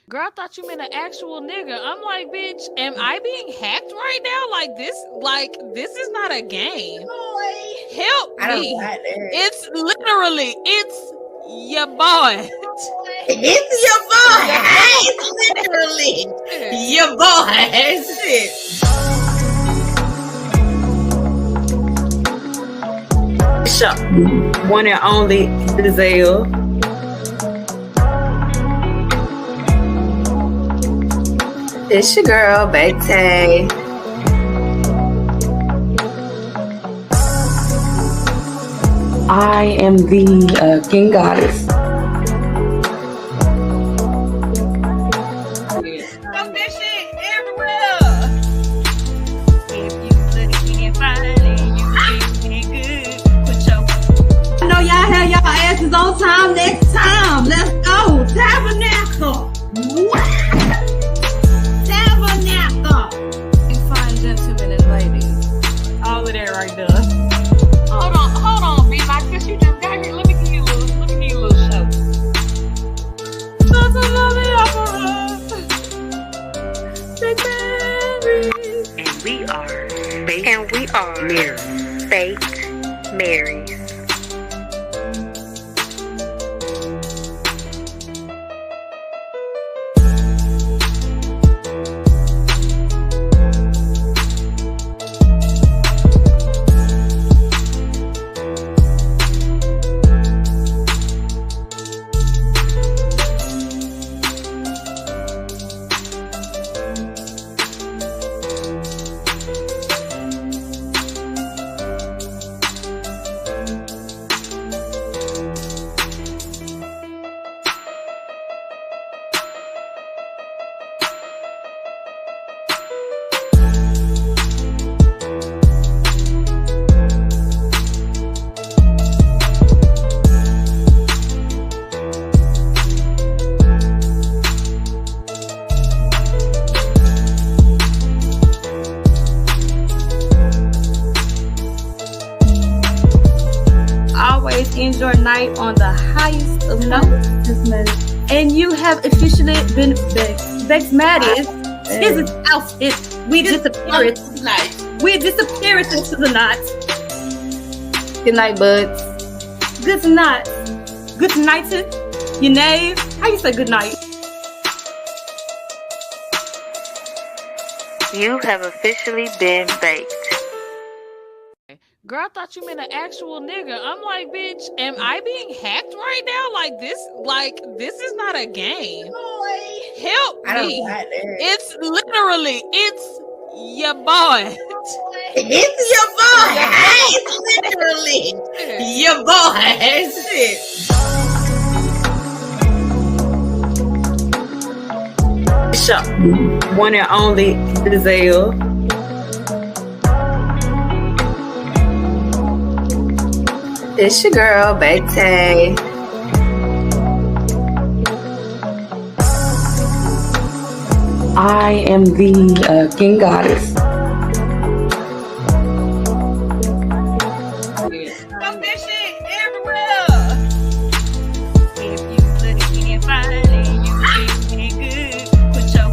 Girl, I thought you meant an actual nigga. I'm like, bitch, am I being hacked right now? This is not a game. Help me. It's literally, it's your boy. It's your boy. It's literally your boy. Shit. One and only Giselle. It's your girl, BakedMarys. I am the King Goddess. Fuck that shit everywhere. If you looking fine and you feeling good, put your. I know y'all have y'all asses on time next time. Let's go. Tabernacle. Tabernacle. You fine gentlemen and ladies. All of that right there. Hold on, B. Like, since you just got here, let me give you a little show. BakedMarys. And we are BakedMarys. Always end your night on the highest of notes. And you have officially been BakedMarys. Here's his outfit. We disappeared. We disappeared into the night. Good night, buds. Good night. Good night. Your name? How you say good night? You have officially been baked. Girl, I thought you meant an actual nigga. I'm like, bitch, am I being hacked right now? This is not a game. Help me. It's literally, it's your boy. It's your boy. It's literally your boy. Shit. One and only Giselle. It's your girl, BakedMarys. I am the King Goddess. Fuck that shit everywhere. If you looking fine and you feeling good, put your.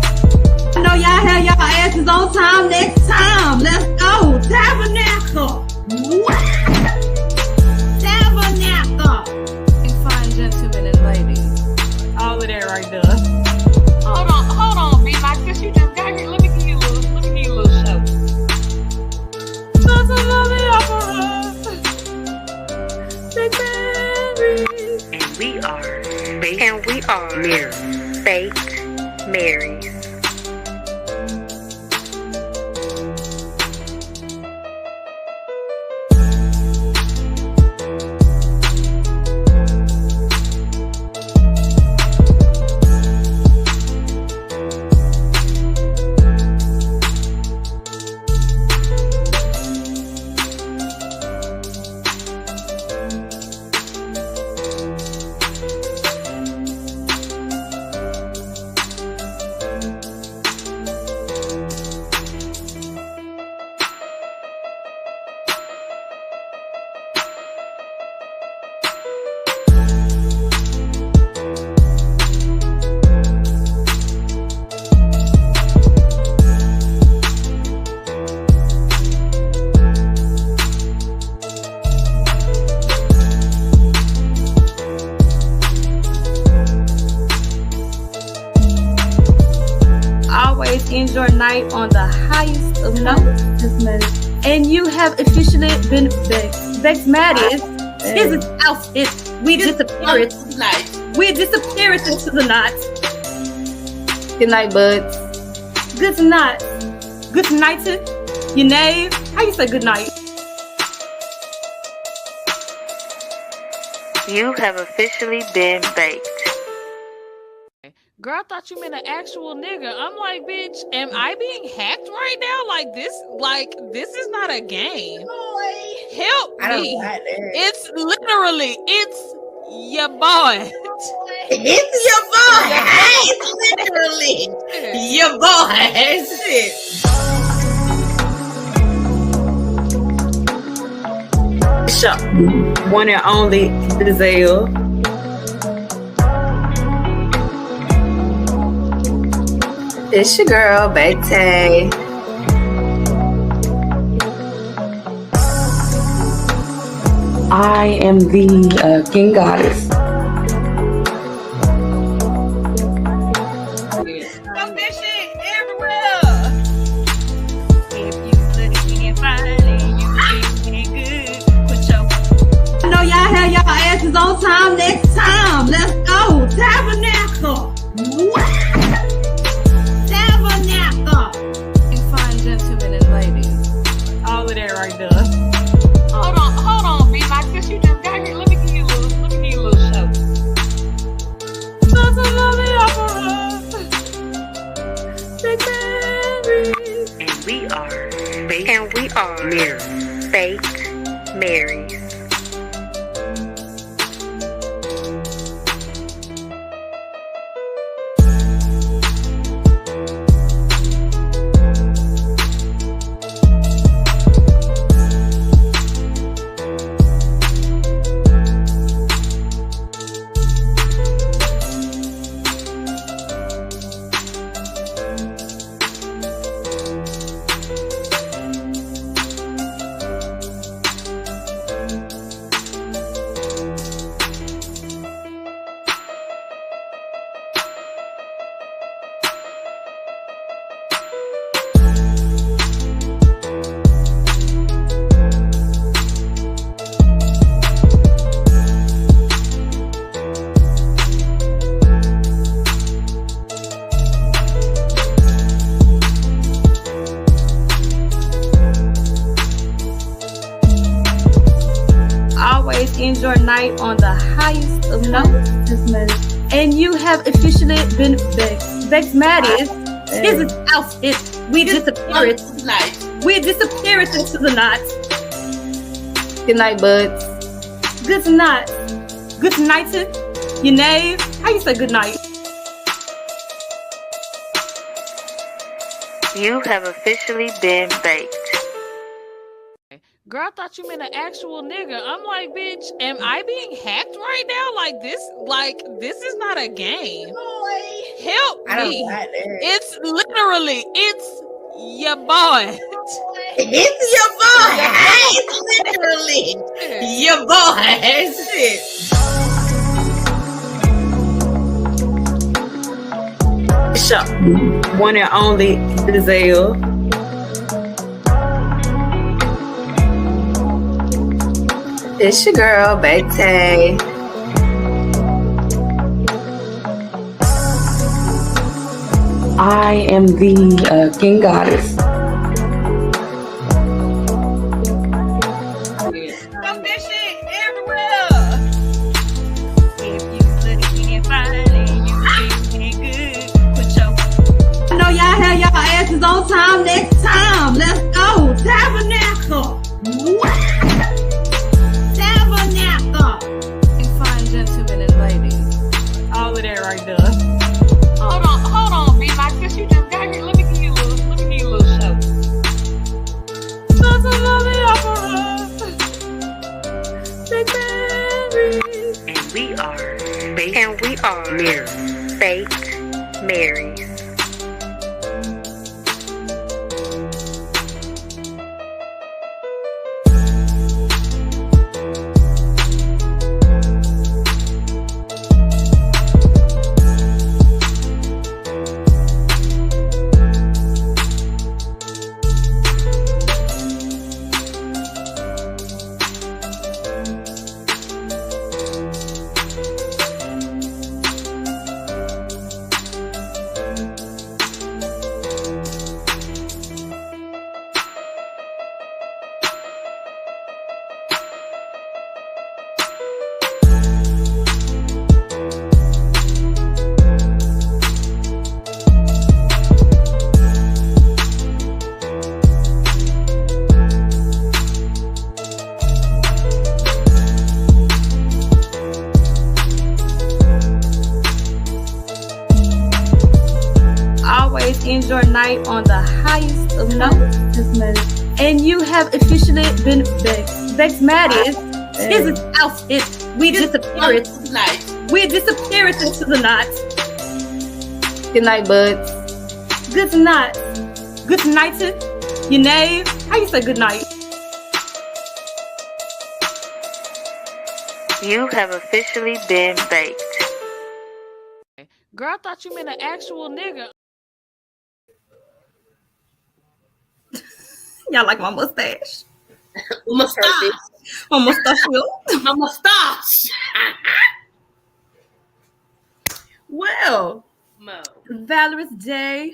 I know y'all have y'all asses on time next time. Let's go. Tabernacle. Tabernacle. You fine gentlemen and ladies. All of that right there. Hold on, B. Like, since you just got here, let me give you a little show. BakedMarys. And we are BakedMarys. end your night on the highest of notes. And you have officially been BakedMarys. This is out. We disappear it. We disappear it into the night. Good night, buds. Good night. Good night. Your name? How you say good night? You have officially been baked. Girl, I thought you meant an actual nigga. I'm like, bitch, am I being hacked right now? Like this is not a game. Help me. It's literally, it's your boy. It's your boy. It's literally your boy. Shit. One and only Giselle. It's your girl, BakedMarys. I am the King Goddess. Pump that shit everywhere. If you looking fine and you feeling good, put your. I know y'all have y'all asses on time next time. Let's go. Tabernacle. Tabernacle. You fine gentlemen and ladies. All of that right there. Hold on, B. Like this, you just got here. Let me give you a little show. That's a lovely opera. BakedMarys. And we are BakedMarys. Always end your night on the highest of notes. And you have officially been BakedMarys. This is out. We disappear it. We disappear it into the night. Good night, buds. Good night. Good night. Your name? How you say good night? You have officially been baked. Girl, I thought you meant an actual nigga. I'm like, bitch, am I being hacked right now? Like this is not a game. Help me. It's literally, it's your boy. It's your boy. It's literally your boy. Shit. One and only Giselle. It's your girl, BakedMarys. I am the King Goddess. Pump that shit everywhere. If you looking fine and you feeling good, put your. I know y'all have y'all asses on time next time. Let's go. Tabernacle. Tabernacle. You fine gentlemen and ladies. All of that right there. Hold on, B. Like this, you just got here. Let me give you a little show. That's a lovely opera. BakedMarys. And we are BakedMarys. always end your night on the highest of notes. And you have officially been BakedMarys. This is outfit. We disappear it. We disappear it into the night. Good night, buds. Good night. Good night to your name. How you say good night? You have officially been baked. Girl, I thought you meant an actual nigga. Y'all like my mustache? Mustache. My mustache. My mustache. Well, Mo. Valorous Day,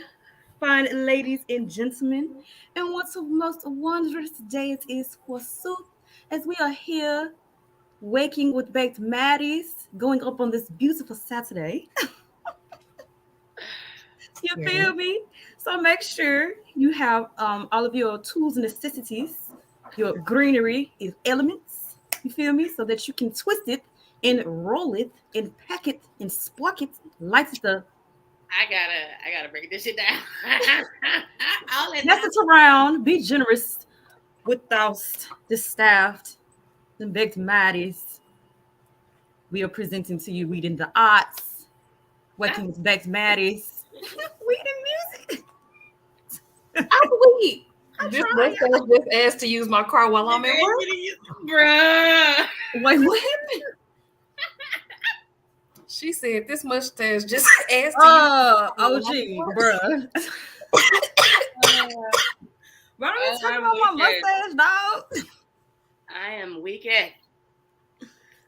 fine ladies and gentlemen, and what a most wondrous day it is for Sue, as we are here waking with BakedMarys, going up on this beautiful Saturday. You feel me? So make sure you have all of your tools and necessities, your greenery is elements, you feel me? So that you can twist it and roll it and pack it and spark it, light it up. I gotta break this shit down. Pass it around, be generous without the staffed, the BakedMarys. We are presenting to you Weed in the Arts, working with BakedMarys. Weed and music. I'm weak. This mustache just asked to use my car while I'm at work. Bruh. Wait, what happened? She said this mustache just asked to OG, bruh. Bro, don't talk about my mustache, dog. I am weak at.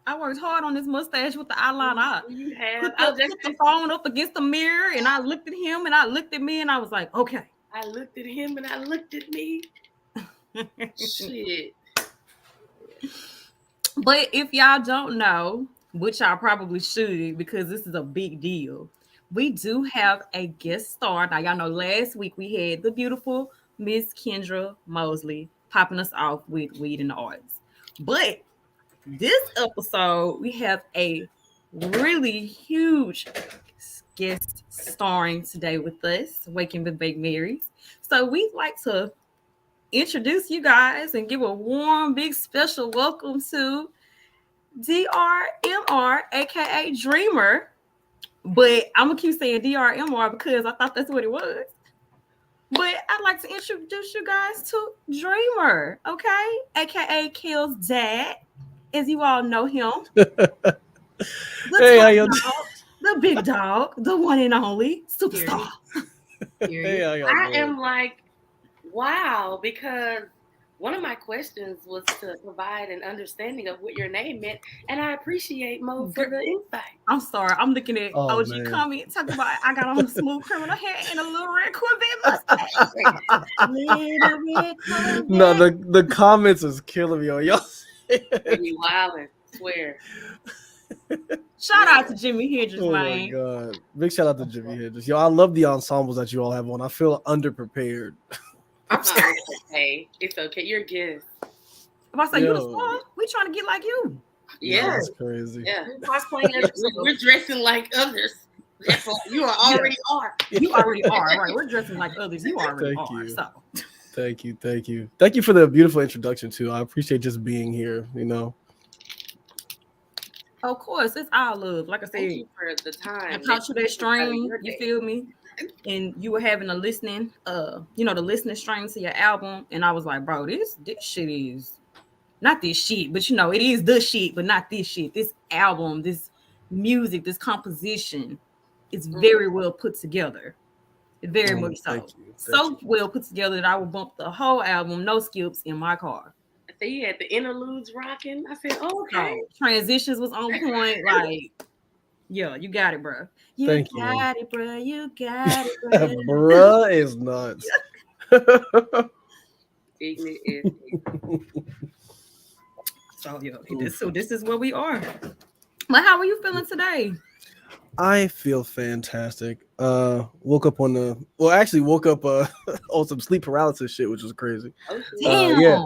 I worked hard on this mustache with the eyeliner. You have. Put the phone up against the mirror, and I looked at him, and I looked at me, and I was like, okay. I looked at him, and I looked at me. Shit. But if y'all don't know, which I probably should, because this is a big deal, we do have a guest star. Now, y'all know last week we had the beautiful Miss Kendra Mosley popping us off with Weed in the Arts. But this episode, we have a really huge guest starring today with us, Waking with BakedMarys. So we'd like to introduce you guys and give a warm, big, special welcome to DRMR, aka Dreamer. But I'm gonna keep saying DRMR because I thought that's what it was. But I'd like to introduce you guys to Dreamer, okay? AKA KalesDad, as you all know him. Hey, how you the big dog, the one and only superstar. Hey, how y'all I doing? am like, wow, because one of my questions was to provide an understanding of what your name meant, and I appreciate Mo for the insight. I'm sorry, I'm looking at OG man. comment talking about I got on a smooth criminal hair and a little red Corvette mustache. No, the comments is killing me on y'all. You wildin', swear. Shout out to Jimi Hendrix, Oh man. my god! Big shout out to Jimmy Hendrix. Yo, I love the ensembles that you all have on. I feel underprepared. Hey, it's okay. You're good. If I say you the star, we trying to get like you. Yeah, That's crazy. yeah. cosplaying. We're dressing like others. Therefore, you already are. You already are, right? We're dressing like others. You already Thank are. you. So Thank you for the beautiful introduction too. I appreciate just being here. You know. of course, it's our love. Like I Thank said, you for the time. I caught you that stream. You feel me? And you were having a listening, the listening stream to your album, and I was like, bro, this shit is not this shit, but it is the shit, but not this shit. This album, this music, this composition is very well put together. Very much so. Thank you. So well put together that I would bump the whole album, no skips, in my car. I said you had the interludes rocking. I said, oh, okay. Transitions was on point. Like, yeah, you got it, bro. You got it, bro. You got it, bro. Bruh is nuts. Ignorant is. So, this is where we are. But how are you feeling today? I feel fantastic. Woke up on some sleep paralysis shit, which was crazy. Damn. Yeah.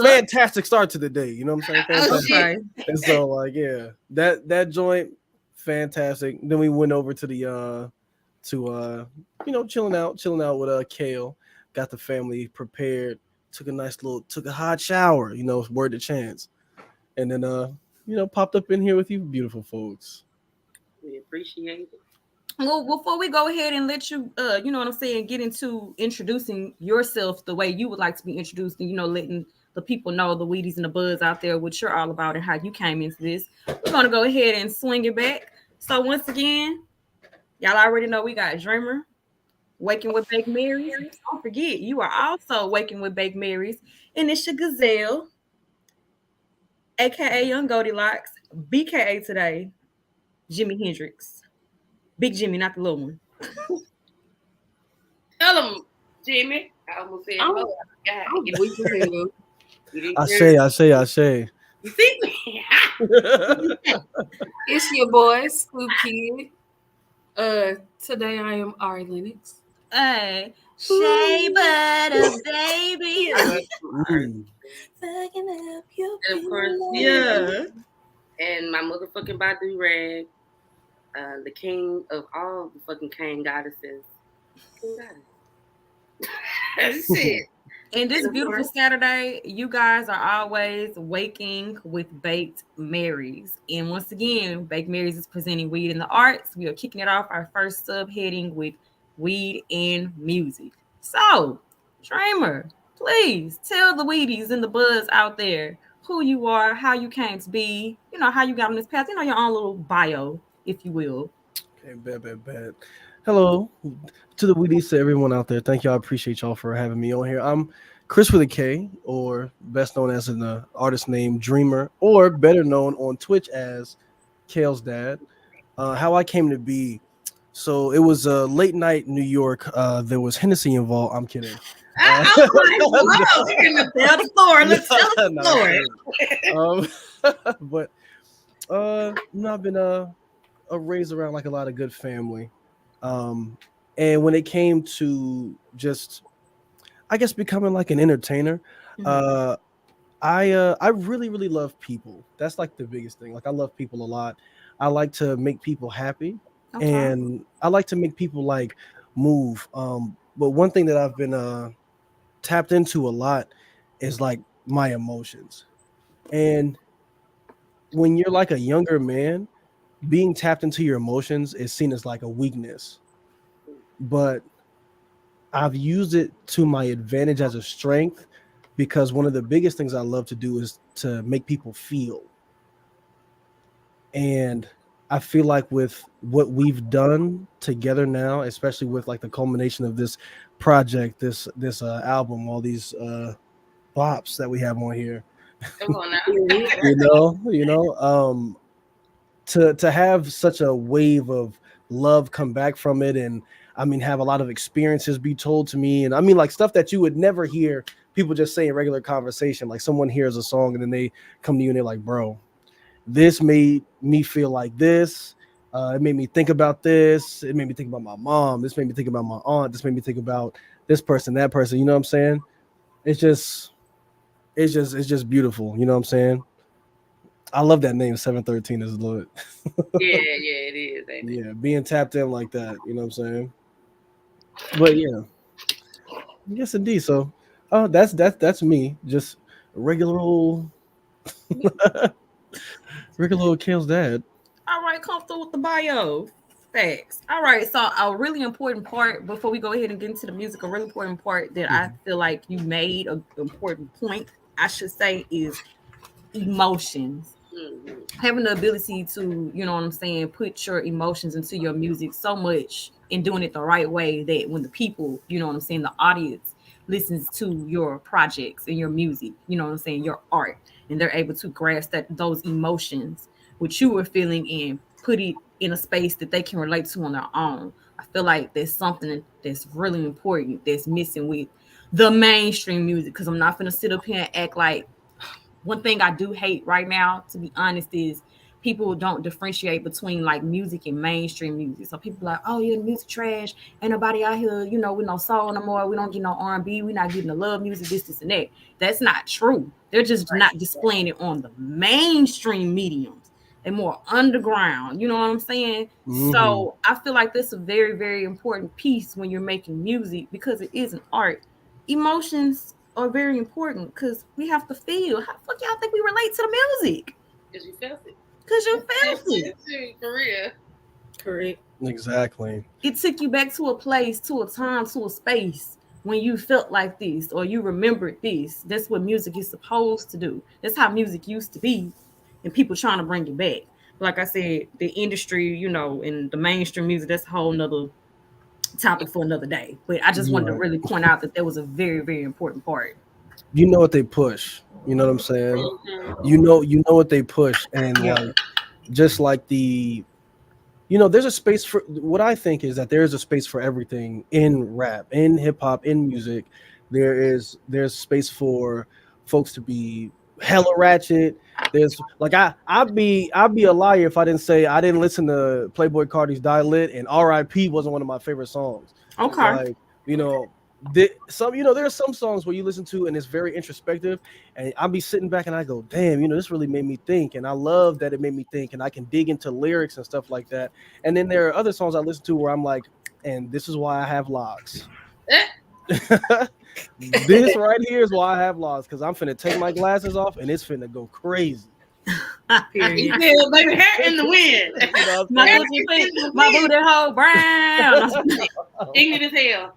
Fantastic start to the day. You know what I'm saying? Fantastic. Okay. And so, like, yeah, that joint, fantastic. Then we went over to the to chilling out with Kale. Got the family prepared. Took a hot shower. Word to Chance, and then popped up in here with you, beautiful folks. We appreciate it. Well, before we go ahead and let you, get into introducing yourself the way you would like to be introduced, and letting the people know, the Weedies and the Buds out there, what you're all about and how you came into this. We're gonna go ahead and swing it back. So once again, y'all already know we got Dreamer, Waking with BakedMarys. Don't forget, you are also Waking with BakedMarys, and it's your Gazelle, aka Young Goldilocks, BKA today, Jimi Hendrix. Big Jimmy, not the little one. Tell him, Jimmy. I almost said, I'm weak as hell. I say. You see me? It's your boy, Scoop Kid. Today I am Ari Lennox. Hey, Shea Butter, baby. And of course, Yeah. And my motherfucking Badu Rag, the king of all the fucking cane goddesses. King goddess. That's it. And this beautiful Saturday, you guys are always waking with BakedMarys. And once again, BakedMarys is presenting Weed in the Arts. We are kicking it off our first subheading with Weed and Music. So, Dreamer, please tell the Weedies and the Buds out there who you are, how you came to be, how you got on this path, your own little bio, if you will. Okay, bad. Hello to the Weedies, to everyone out there. Thank y'all. I appreciate y'all for having me on here. I'm Chris with a K, or best known as an artist named Dreamer, or better known on Twitch as KalesDad. How I came to be, so it was late night New York. There was Hennessy involved. I'm kidding. We're in the tell the story. Let's tell the story. But I've been raised around like a lot of good family. And when it came to just, I guess, becoming like an entertainer, I really love people. That's like the biggest thing. Like, I love people a lot. I like to make people happy, and I like to make people like move. But one thing that I've been tapped into a lot is like my emotions. And when you're like a younger man, being tapped into your emotions is seen as like a weakness, but I've used it to my advantage as a strength, because one of the biggest things I love to do is to make people feel. And I feel like with what we've done together now, especially with like the culmination of this project, this album, all these bops that we have on here, Come on now. To have such a wave of love come back from it, and I mean, have a lot of experiences be told to me, and I mean, like, stuff that you would never hear people just say in regular conversation. Like, someone hears a song and then they come to you and they're like, bro, this made me feel like this, it made me think about this, it made me think about my mom, this made me think about my aunt, this made me think about this person, that person, you know what I'm saying? It's just beautiful, you know what I'm saying? I love that name, 713 is lit. Yeah, it is. Yeah, being tapped in like that, you know what I'm saying? But yeah, yes, indeed. So, that's me, just a regular old KalesDad. All right, comfortable with the bio. Facts. All right, so a really important part before we go ahead and get into the music, a really important part that I feel like you made an important point, I should say, is emotions. Having the ability to, you know what I'm saying, put your emotions into your music so much, and doing it the right way that when the people, you know what I'm saying, the audience listens to your projects and your music, you know what I'm saying, your art, and they're able to grasp those emotions which you were feeling and put it in a space that they can relate to on their own. I feel like there's something that's really important that's missing with the mainstream music, because I'm not going to sit up here and act like, one thing I do hate right now, to be honest, is people don't differentiate between like music and mainstream music. So people are like, oh yeah, the music trash. Ain't nobody out here, with no soul no more. We don't get no R&B. We're not getting the love music, this and that. That's not true. They're just not displaying it on the mainstream mediums. and more underground. You know what I'm saying? Mm-hmm. So I feel like this is a very, very important piece when you're making music because it is an art. Emotions are very important because we have to feel. How the fuck y'all think we relate to the music? Because you felt it. Because you felt it. For real. Correct. Exactly. It took you back to a place, to a time, to a space when you felt like this or you remembered this. That's what music is supposed to do. That's how music used to be, and people trying to bring it back. Like I said, the industry, you know, and the mainstream music, that's a whole nother topic for another day. But I just wanted to really point out that there was a very, very important part. You know what they push. You know what I'm saying? Mm-hmm. You know what they push, and like just like the, you know, there's a space for, what I think is that there is a space for everything in rap, in hip hop, in music. There's space for folks to be hella ratchet. There's like I'd be a liar if I didn't say I didn't listen to Playboy Cardi's Die Lit, and R.I.P. wasn't one of my favorite songs. Okay. Like, you know, some, you know, there are some songs where you listen to and it's very introspective, and I'll be sitting back and I go, damn, you know, this really made me think, and I love that it made me think, and I can dig into lyrics and stuff like that. And then there are other songs I listen to where I'm like, and this is why I have locks. This right here is why I have locks, because I'm finna take my glasses off and it's finna go crazy. You feel baby hair in the wind. You know my booty hole brown. Ignorant as hell.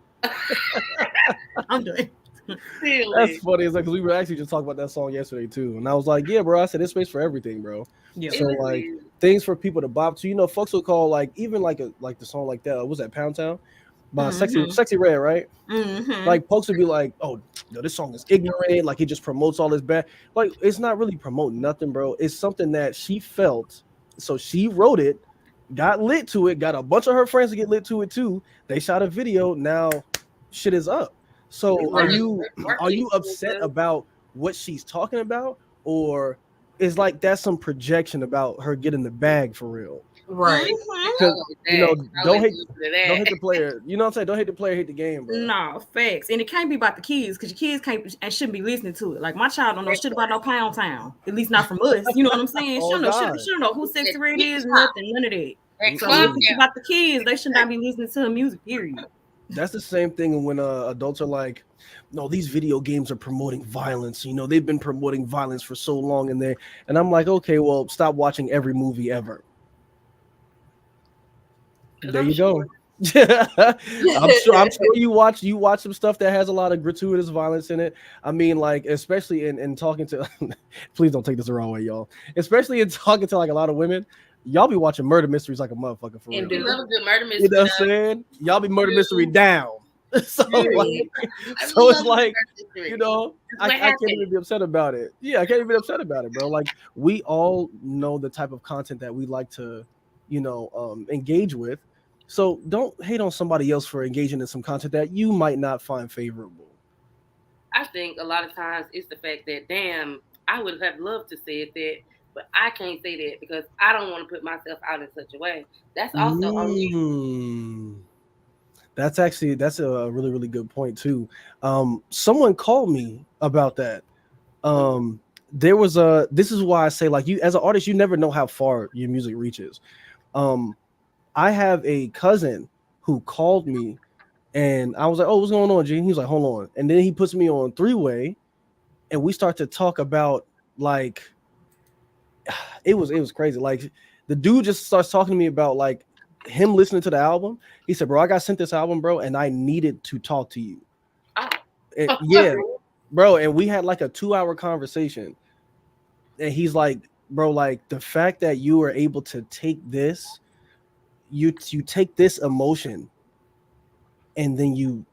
I'm doing. That's funny. It's like, because we were actually just talking about that song yesterday too, and I was like, yeah, bro. I said there's space for everything, bro. Yeah. So like things for people to bop to. You know, folks will call like even like the song like that. What was that, Pound Town? By Sexy Red, right? Mm-hmm. Like folks would be like, oh, no, this song is ignorant. Like, he just promotes all this bad. Like, it's not really promoting nothing, bro. It's something that she felt, so she wrote it, got lit to it, got a bunch of her friends to get lit to it too. They shot a video. Now, shit is up. So, are you upset about what she's talking about, or is like that's some projection about her getting the bag for real? Right. Because you know, don't hate the player. You know what I'm saying? Don't hate the player, hate the game, bro. No, facts. And it can't be about the kids, because your kids can't and shouldn't be listening to it. Like, my child don't know shit about no Pound Town. At least not from us. You know what I'm saying? Oh, she don't know who Sexy Red is, nothing, none of that. So if it's about the kids, they should not be listening to her music, period. That's the same thing when adults are like, no, these video games are promoting violence. You know, they've been promoting violence for so long, and I'm like, okay, well, stop watching every movie ever. There you go. I'm sure you watch some stuff that has a lot of gratuitous violence in it. I mean, like, especially in talking to please don't take this the wrong way, y'all. Especially in talking to like a lot of women, y'all be watching murder mysteries like a motherfucker for real. We love a good murder mystery. You know what I'm saying? Y'all be murder mystery down. So it's like, you know, I can't even be upset about it. Yeah, I can't even be upset about it, bro. Like, we all know the type of content that we like to, you know, engage with. So don't hate on somebody else for engaging in some content that you might not find favorable. I think a lot of times it's the fact that, damn, I would have loved to say that, but I can't say that because I don't want to put myself out in such a way. That's also on you. That's a really, really good point too. Someone called me about that. This is why I say, like, you as an artist, you never know how far your music reaches. I have a cousin who called me, and I was like, oh, what's going on, G? He's like, hold on. And then he puts me on three-way, and we start to talk about, like, it was crazy. Like, the dude just starts talking to me about, like, him listening to the album. He said, bro, I got sent this album, bro, and I needed to talk to you. Yeah, bro. And we had like a 2-hour conversation. And he's like, bro, like, the fact that you were able to take this, you take this emotion and then you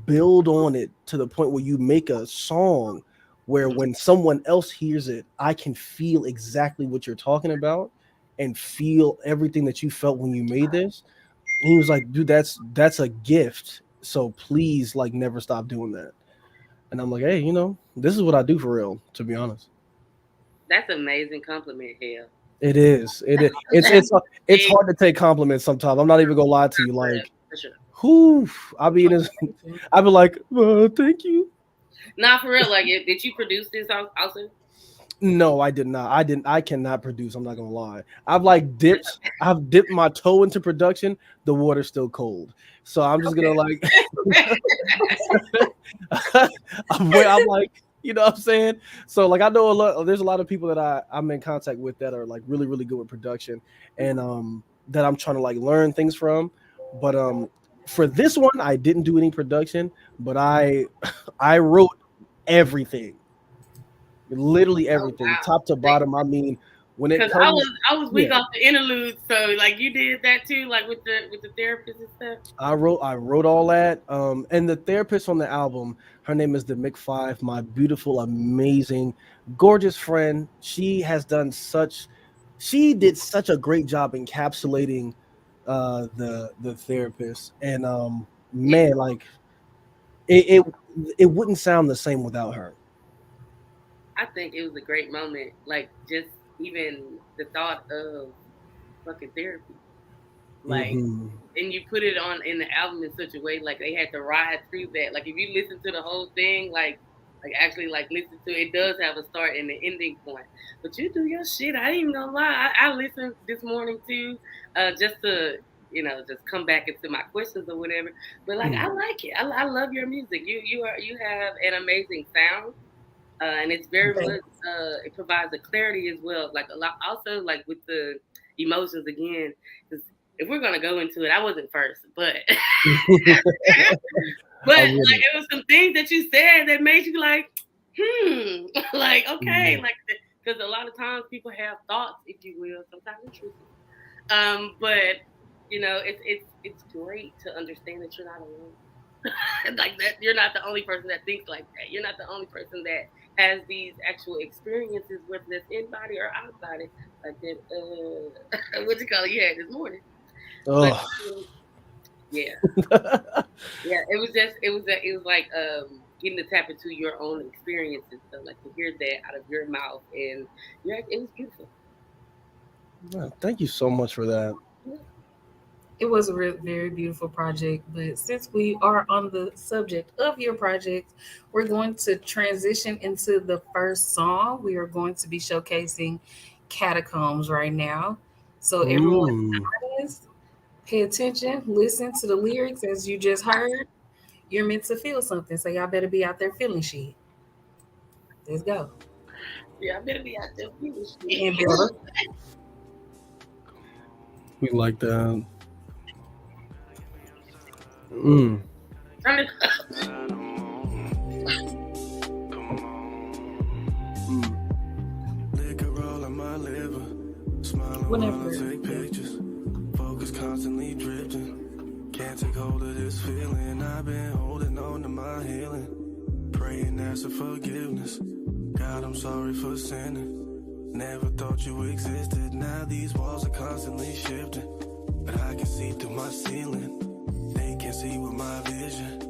build on it to the point where you make a song where when someone else hears it, I can feel exactly what you're talking about and feel everything that you felt when you made this. And he was like, dude, that's a gift. So please, like, never stop doing that. And I'm like, hey, you know, this is what I do for real, to be honest. That's an amazing compliment, Hale. It is. It's hard to take compliments sometimes. I'm not even gonna lie to you. Like, whoo, I'll be like, thank you. Nah, for real. Like, did you produce this also? No, I did not. I cannot produce. I'm not gonna lie. I've dipped my toe into production. The water's still cold, so I'm just gonna like. I'm like, you know what I'm saying? So like I know there's a lot of people that I'm in contact with that are like really, really good with production, and that I'm trying to like learn things from. But for this one, I didn't do any production, but I wrote everything. Literally everything, top to bottom. I mean, when it comes, I was weak off the interlude, so like you did that too, like with the therapist and stuff. I wrote all that. And the therapist on the album, her name is the Mick5, my beautiful, amazing, gorgeous friend. She did such a great job encapsulating the therapist, and man, like it wouldn't sound the same without her. I think it was a great moment. Like just even the thought of fucking therapy. Like and you put it on in the album in such a way like they had to ride through that. Like if you listen to the whole thing, like actually like listen to it, does have a start and an ending point. But you do your shit. I ain't even gonna lie. I listened this morning too, just to just come back into my questions or whatever. But like I like it. I love your music. You have an amazing sound. And it's very much it provides a clarity as well, like a lot also like with the emotions again, because if we're gonna go into it, I wasn't first, but but like it was some things that you said that made you like like okay, like because a lot of times people have thoughts, if you will, sometimes intrusive, but it's great to understand that you're not alone. Like that, you're not the only person that thinks like that. You're not the only person that has these actual experiences, whether that's in body or out body, like that. What you call it? You had this morning. Oh. But, yeah. It was like getting to tap into your own experiences. So like to hear that out of your mouth, and it was beautiful. Well, thank you so much for that. It was a very beautiful project, but since we are on the subject of your project, we're going to transition into the first song. We are going to be showcasing Catacombs right now. So everyone, pay attention, listen to the lyrics as you just heard. You're meant to feel something, so y'all better be out there feeling shit. Let's go. Yeah, I better be out there feeling shit. And Bella. We like that. Turn it up. Liquor roll in my liver. Smiling while I take pictures. Focus constantly drifting. Can't take hold of this feeling. I've been holding on to my healing. Praying, asking forgiveness. God, I'm sorry for sinning. Never thought you existed. Now these walls are constantly shifting. But I can see through my ceiling. They can't see with my vision.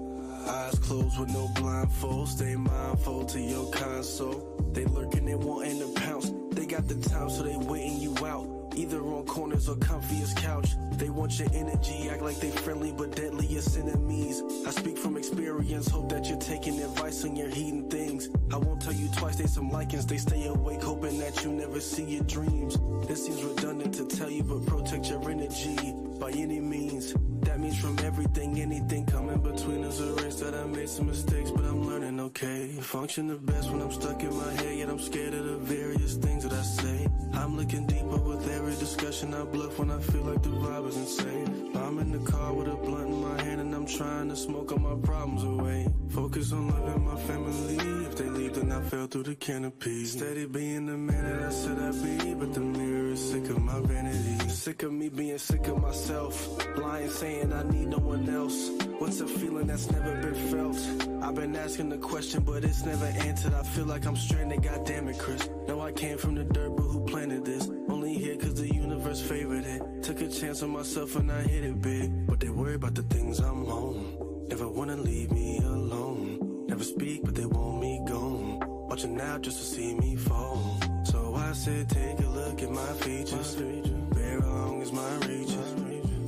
Eyes closed with no blindfold. Stay mindful to your console. They lurking, they wanting to pounce. They got the time, so they waiting you out. Either on corners or comfiest couch. They want your energy, act like they friendly but deadliest enemies. I speak from experience, hope that you're taking advice on your heating things. I won't tell you twice, they some likings. They stay awake, hoping that you never see your dreams. This seems redundant to tell you, but protect your energy by any means. That means from everything, anything coming between us a race that I made some mistakes, but I'm learning, okay. Function the best when I'm stuck in my head, yet I'm scared of the various things that I say. I'm looking deeper with every discussion. I bluff when I feel like the vibe is insane. I'm in the car with a blunt in my hand and I'm trying to smoke all my problems away. Focus on loving my family. If they leave, then I fell through the canopy. Steady being the man that I said I'd be, but the mirror is sick of my vanity. Sick of me being sick of myself. Lying, saying I need no one else. What's a feeling that's never been felt? I've been asking the question, but it's never answered. I feel like I'm stranded, goddamn it, Chris. No, I came from the dirt, but who planted this? Only here cause the universe favored it. Took a chance on myself and I hit it big. But they worry about the things I'm on. Never wanna leave me alone. Never speak, but they want me gone. Watching out just to see me fall. So I said, take a look at my features. Where long is my reaches?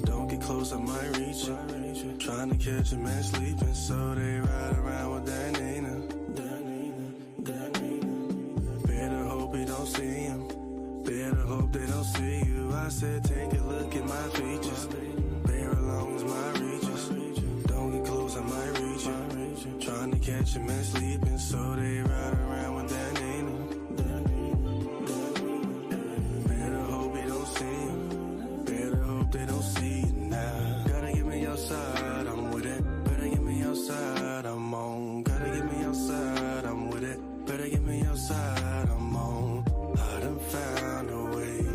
Don't get close, I might reach it. Trying to catch a man sleeping, so they ride around with that Nina. Better hope don't see you. I said, take a look at my features. Bare along as my reaches. Don't get close, I might reach you. Trying to catch a man sleeping, so they ride around with that Nina. Better hope you don't see him. Better hope they don't see you now. Gotta get me outside, I'm with it. Better get me outside, I'm on. Gotta get me outside, I'm with it. Better get me outside, I'm on. I done found a way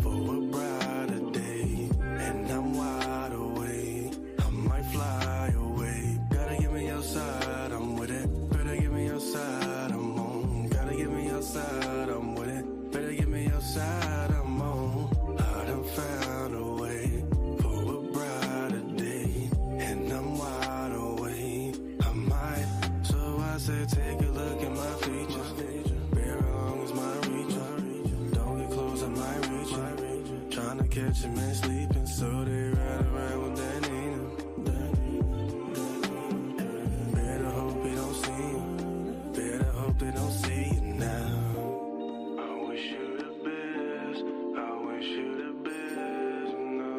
for a brighter day, and I'm wide awake. I might fly away. Gotta get me outside, I'm with it. Better get me outside, I'm on. Gotta get me outside, I'm with it. Better get me outside, I'm on. I done found a way for a brighter day, and I'm wide awake. I might, so I said, take a look at my features. Bare long as my reach. Don't get close, I might reach you. Trying to catch a man sleeping, so they ride around with that Nina. Better hope they don't see him. Better hope they don't see you now. I wish you the best. I wish you the best. No,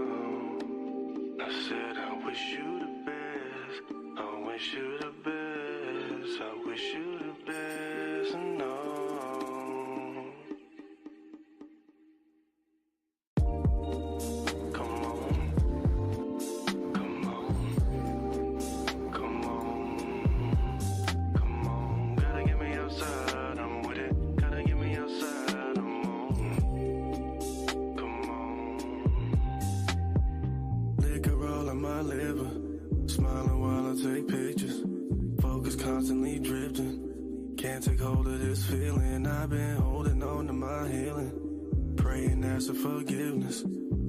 I said I wish you the best. I wish you the best. I wish you the best. No. Come on. Come on. Come on. Come on. Gotta get me outside, I'm with it. Gotta get me outside, I'm on. Come on. Liquor all in my liver. Smiling while I take pictures. Focus constantly drifting. Can't take hold of this feeling. I've been holding on to my healing. Praying, asking forgiveness.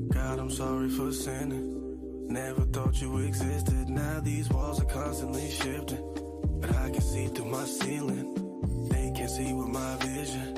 God, I'm sorry for sinning. Never thought you existed. Now these walls are constantly shifting. But I can see through my ceiling. They can't see with my vision.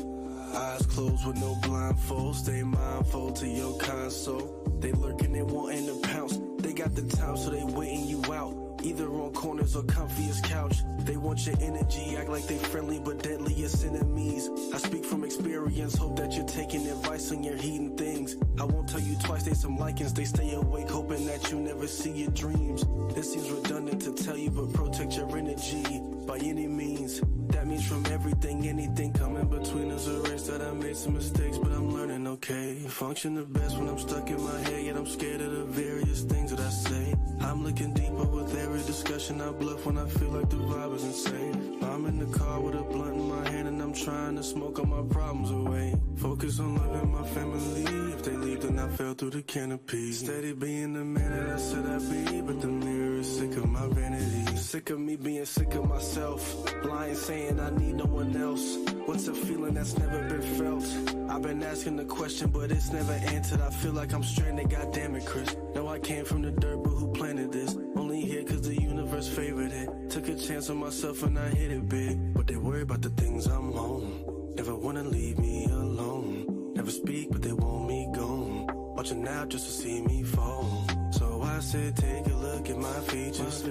Eyes closed with no blindfold. Stay mindful to your console. They lurking, they wanting to pounce. They got the time, so they waiting you out. Either on corners or comfiest couch. They want your energy, act like they friendly but deadliest enemies. I speak from experience, hope that you're taking advice on your heating things. I won't tell you twice, they some likings. They stay awake, hoping that you never see your dreams. It seems redundant to tell you, but protect your energy by any means. That means from everything, anything coming between us. A race that I made some mistakes, but I'm learning, okay. Function the best when I'm stuck in my head, yet I'm scared of the various things that I say. I'm looking deeper with every discussion. I bluff when I feel like the vibe is insane. I'm in the car with a blunt in my hand, and I'm trying to smoke all my problems away. Focus on loving my family. If they leave, then I fell through the canopy. Steady being the man that I said I'd be, but the mirror is sick of my vanity. Sick of me being sick of myself. Lying, saying I need no one else. What's a feeling that's never been felt? I've been asking the question, but it's never answered. I feel like I'm stranded, goddamn it, Chris. No, I came from the dirt, but who planted this? Only here cause the universe favored it. Took a chance on myself and I hit it big. But they worry about the things I'm on. Never wanna leave me alone. Never speak, but they want me gone. Watching out just to see me fall. So I said, take a look at my features.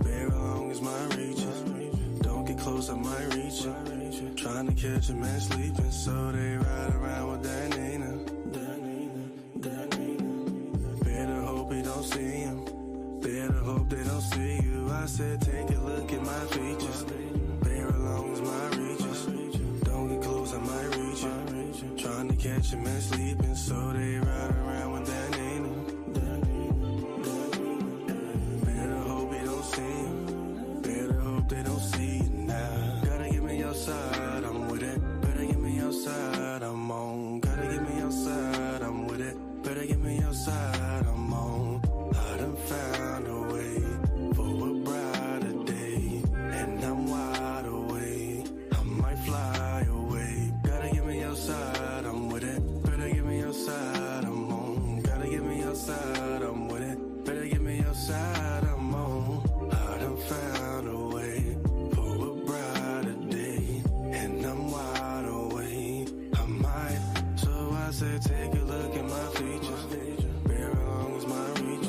Bare along as my reaches. Don't get close, I might reach you. Trying to catch a man sleeping, so they ride around with that Nina. Better hope he don't see him. Better hope they don't see you. I said, take a look at my features. Bare along as my reaches. Don't get close, I might reach you. Trying to catch a man sleeping, so they ride around with that Nina. Better hope he don't see him. Better hope they don't see you now. Gotta get me outside, I'm with it. Better get me outside, I'm on. Gotta get me outside, I'm with it. Better get me outside, I'm on. I done found a way for a brighter day, and I'm wide awake. I might fly away. Gotta get me outside, I'm with it. Better get me outside, I'm on. Gotta get me outside, I'm with it. Better get me outside, I'm on. I done found a way for a brighter day, and I'm wide awake. I might, so I said, take a look at my features. Bare along as my reach.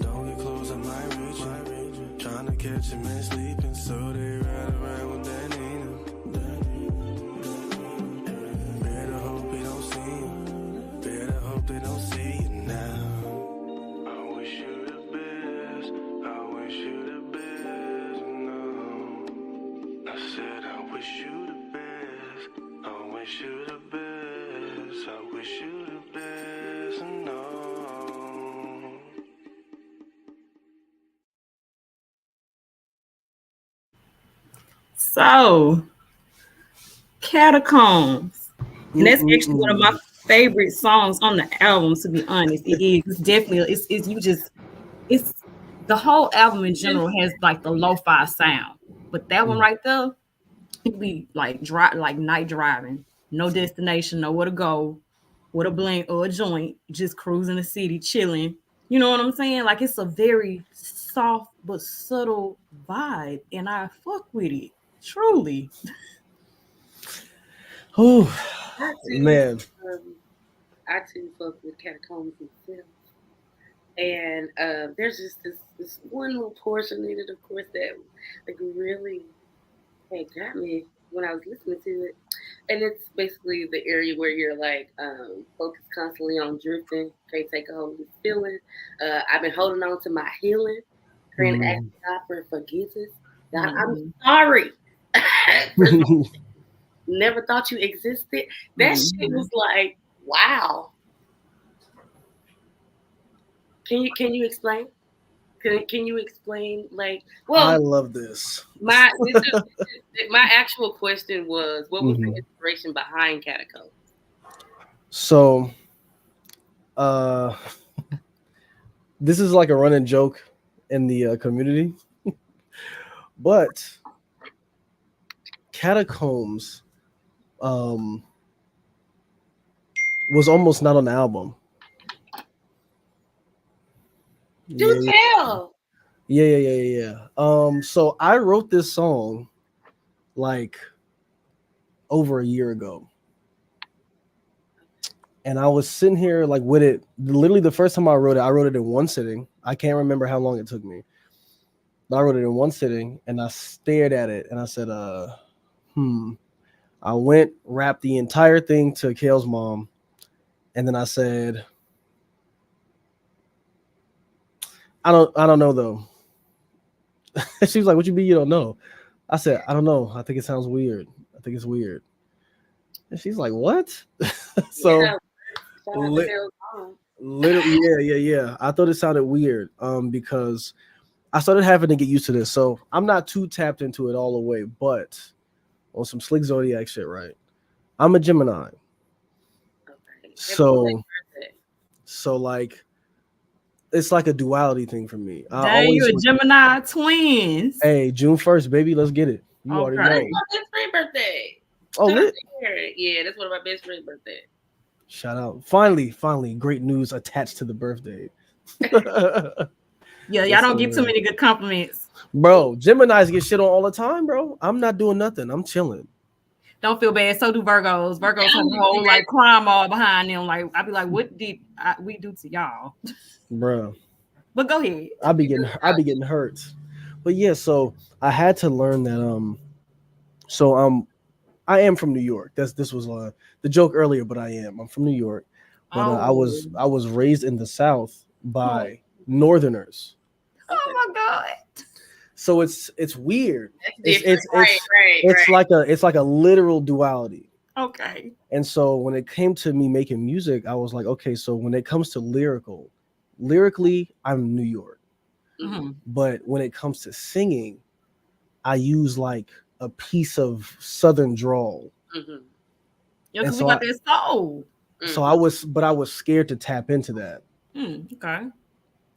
Don't get close, I might reach you. Trying to catch a man sleeping, so they ride around with that Nina. Better hope he don't see him. Better So, Catacombs. And that's actually one of my favorite songs on the album, to be honest. It is. It's definitely, it's the whole album in general has like the lo-fi sound. But that one right there, it could be like night driving, no destination, nowhere to go, with a blank or a joint, just cruising the city, chilling. You know what I'm saying? Like it's a very soft but subtle vibe, and I fuck with it. Truly. Oh man. I too fuck with Catacombs itself. And there's just this one little portion in it, of course, that like really got me when I was listening to it. And it's basically the area where you're like focused constantly on drifting, can't take a hold of this feeling. I've been holding on to my healing, praying to ask God for forgiveness. God, I'm sorry. Never thought you existed. That shit was like, wow. Can you explain? Can you explain? Like, well, I love this. My actual question was, what was the inspiration behind Catacombs? So, this is like a running joke in the community, but Catacombs was almost not on the album. Do tell. Yeah. So I wrote this song like over a year ago. And I was sitting here like with it. Literally the first time I wrote it in one sitting. I can't remember how long it took me. But I wrote it in one sitting and I stared at it and I said, I went, rapped the entire thing to Kale's mom, and then I said, I don't know though. She was like, what you mean you don't know? I said, I don't know. I think it sounds weird. I think it's weird. And she's like, what? So literally, yeah. I thought it sounded weird because I started having to get used to this. So I'm not too tapped into it all the way, but on some slick zodiac shit, right? I'm a Gemini. Okay. So like it's like a duality thing for me. Dang, you a Gemini twins. Hey, June 1st, baby, let's get it. You already know. It's my best friend's birthday. Oh, lit. Yeah, that's one of my best friend's birthday. Shout out. Finally, great news attached to the birthday. Yeah, y'all don't get too many good compliments. Bro, Geminis get shit on all the time, bro. I'm not doing nothing. I'm chilling. Don't feel bad. So do Virgos. Virgos have a whole like crime all behind them. Like I'd be like, what did we do to y'all? Bro. But go ahead. I be getting hurt. But yeah, so I had to learn that I am from New York. This was the joke earlier, but I'm from New York. But I was raised in the South by Northerners. Oh my God. So it's weird. It's like a literal duality. Okay. And so when it came to me making music, I was like, okay, so when it comes to lyrically, I'm New York. Mm-hmm. But when it comes to singing, I use like a piece of Southern drawl. Mm-hmm. Yeah, because we got that soul. So I was scared to tap into that. Okay.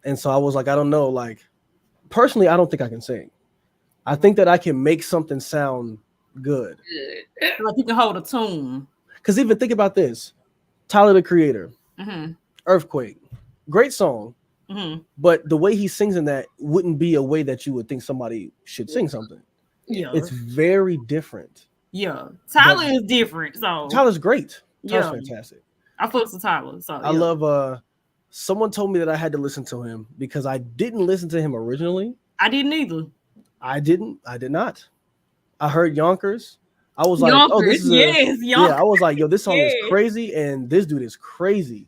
And so I was like, I don't know, like personally, I don't think I can sing. I think that I can make something sound good. Like you can hold a tune. Because even think about this. Tyler, the Creator, Earthquake, great song. But the way he sings in that wouldn't be a way that you would think somebody should sing something. Yeah. It's very different. Yeah. Tyler is different. So Tyler's great. Tyler's fantastic. I fucks with Tyler. So I love someone told me that I had to listen to him because I didn't listen to him originally. I didn't either. I did not. I heard Yonkers. I was like, oh, this is I was like, yo, this song is crazy, and this dude is crazy.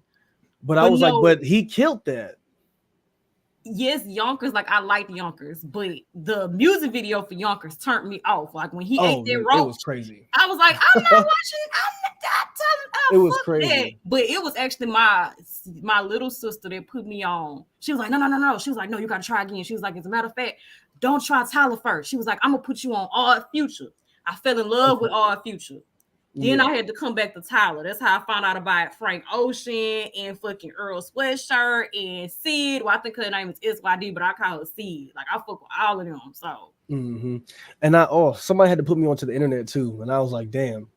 But I was like, but he killed that. yes, Yonkers, like I liked Yonkers, but the music video for Yonkers turned me off. Like when he ate that roach, it was crazy. I was like, I'm not watching. It was crazy. That. But it was actually my little sister that put me on. She was like, no. She was like, no, you gotta try again. She was like, as a matter of fact, don't try Tyler first. She was like, I'm gonna put you on Odd Future. I fell in love with Odd Future. Then I had to come back to Tyler. That's how I found out about Frank Ocean and fucking Earl Sweatshirt and Sid. Well, I think her name is SYD, but I call her Sid. Like I fuck with all of them. So. And somebody had to put me onto the internet too, and I was like, damn,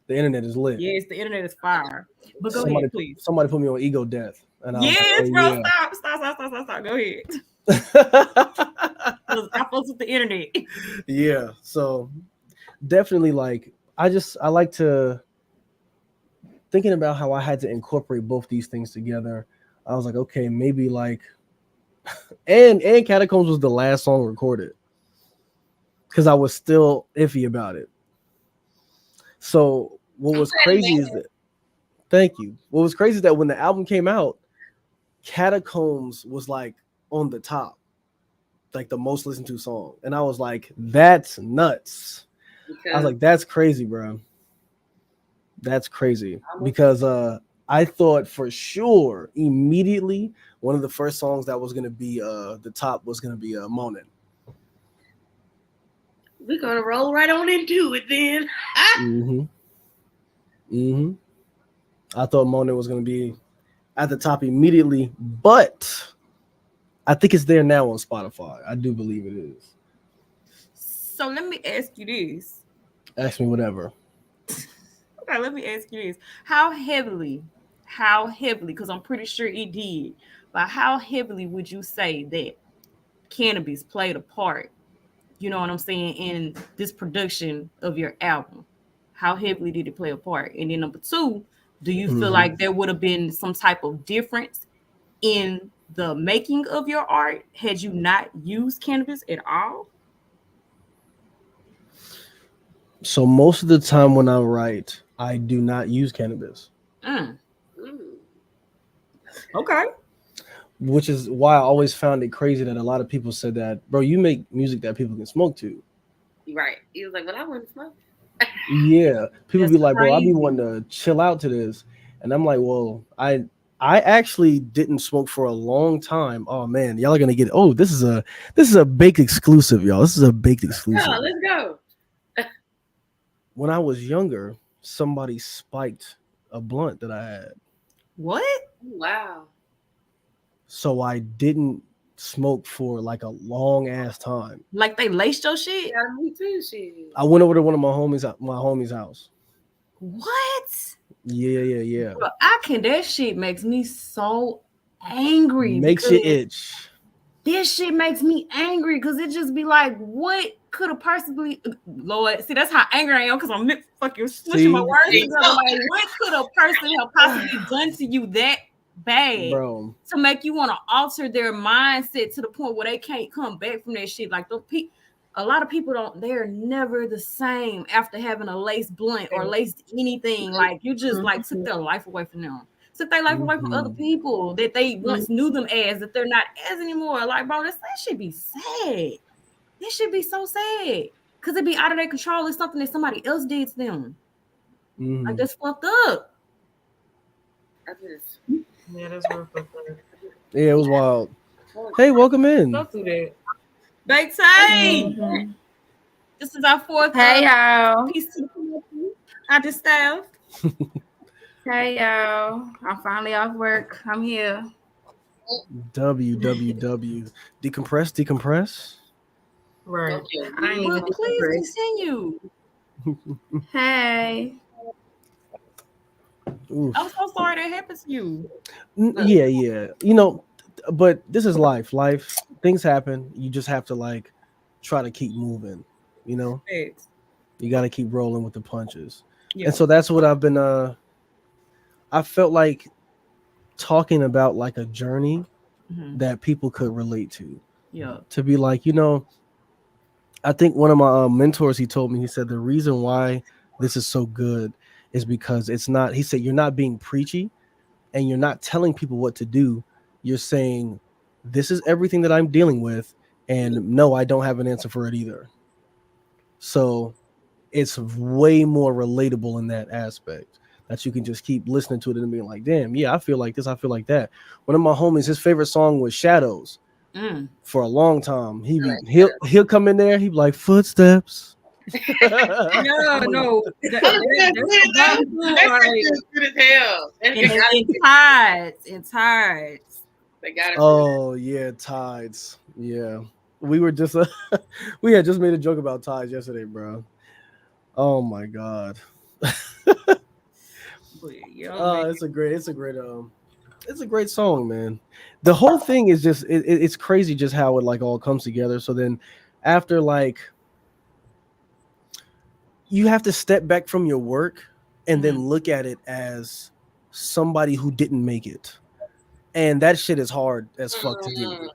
the internet is lit. Yes, the internet is fire. But go ahead, please. Somebody put me on Ego Death. And I yes, bro, stop. Go ahead. I fuck with the internet. Yeah, so definitely like I like to thinking about how I had to incorporate both these things together. I was like, okay, maybe like and Catacombs was the last song recorded because I was still iffy about it. So what was crazy is that thank you. What was crazy is that when the album came out, Catacombs was like on the top, like the most listened to song. And I was like, that's nuts. I was like, that's crazy, bro. That's crazy. Because I thought for sure immediately one of the first songs that was going to be the top was going to be Moanin'. We're going to roll right on into it then. I thought Moanin' was going to be at the top immediately, but I think it's there now on Spotify. I do believe it is. So let me ask you this. Ask me whatever. Okay, let me ask you this. How heavily, because I'm pretty sure it did, but how heavily would you say that cannabis played a part, you know what I'm saying, in this production of your album? How heavily did it play a part? And then number two, do you feel like there would have been some type of difference in the making of your art had you not used cannabis at all? So most of the time when I write, I do not use cannabis. Okay. Which is why I always found it crazy that a lot of people said that, bro, you make music that people can smoke to. Right. He was like, well, I wouldn't smoke. Yeah. People be like, bro, I be wanting to chill out to this. And I'm like, well, I actually didn't smoke for a long time. Oh man, y'all are gonna get it. Oh, this is a baked exclusive, y'all. This is a baked exclusive. Yeah, let's go. When I was younger, somebody spiked a blunt that I had. What? Wow. So I didn't smoke for like a long ass time. Like they laced your shit? Yeah, me too, shit. I went over to one of my homie's house. What? Yeah. Bro, that shit makes me so angry. Makes you itch. This shit makes me angry because it just be like, what could have possibly, Lord, see, that's how angry I am because I'm fucking switching my words together. Like, what could a person have possibly done to you that bad, bro, to make you want to alter their mindset to the point where they can't come back from that shit? Like, a lot of people they're never the same after having a laced blunt or laced anything. Like, you just like took their life away from them. Took their life away from other people that they once knew them as, that they're not as anymore. Like, bro, that should be sad. This should be so sad. Because it be out of their control. It's something that somebody else did to them. Like, that's fucked up. Yeah, that's real fucked up. Yeah, it was wild. Hey, welcome in. Don't do that. Baked Tay. This is our fourth piece to the community. I just staffed. Hey y'all, I'm finally off work. I'm here. WWW. Decompress. Right. But please continue. Hey. Oof. I'm so sorry that happened to you. Yeah. You know, but this is life. Life, things happen. You just have to like try to keep moving. You know, you got to keep rolling with the punches. Yeah. And so that's what I've been. I felt like talking about like a journey that people could relate to. Yeah. To be like, you know, I think one of my mentors, he told me, he said, the reason why this is so good is because it's not, he said, you're not being preachy and you're not telling people what to do. You're saying, this is everything that I'm dealing with, and no, I don't have an answer for it either. So it's way more relatable in that aspect, that you can just keep listening to it and being like, damn, yeah, I feel like this, I feel like that. One of my homies, his favorite song was Shadows. For a long time. He'll come in there, he'd be like, footsteps. No. That's good as hell. In tides. They got it. Oh yeah, tides. Yeah. We were just we had just made a joke about tides yesterday, bro. Oh my god. It's a great song, man. The whole thing is just it's crazy just how it like all comes together. So then after like you have to step back from your work and then look at it as somebody who didn't make it. And that shit is hard as fuck to do.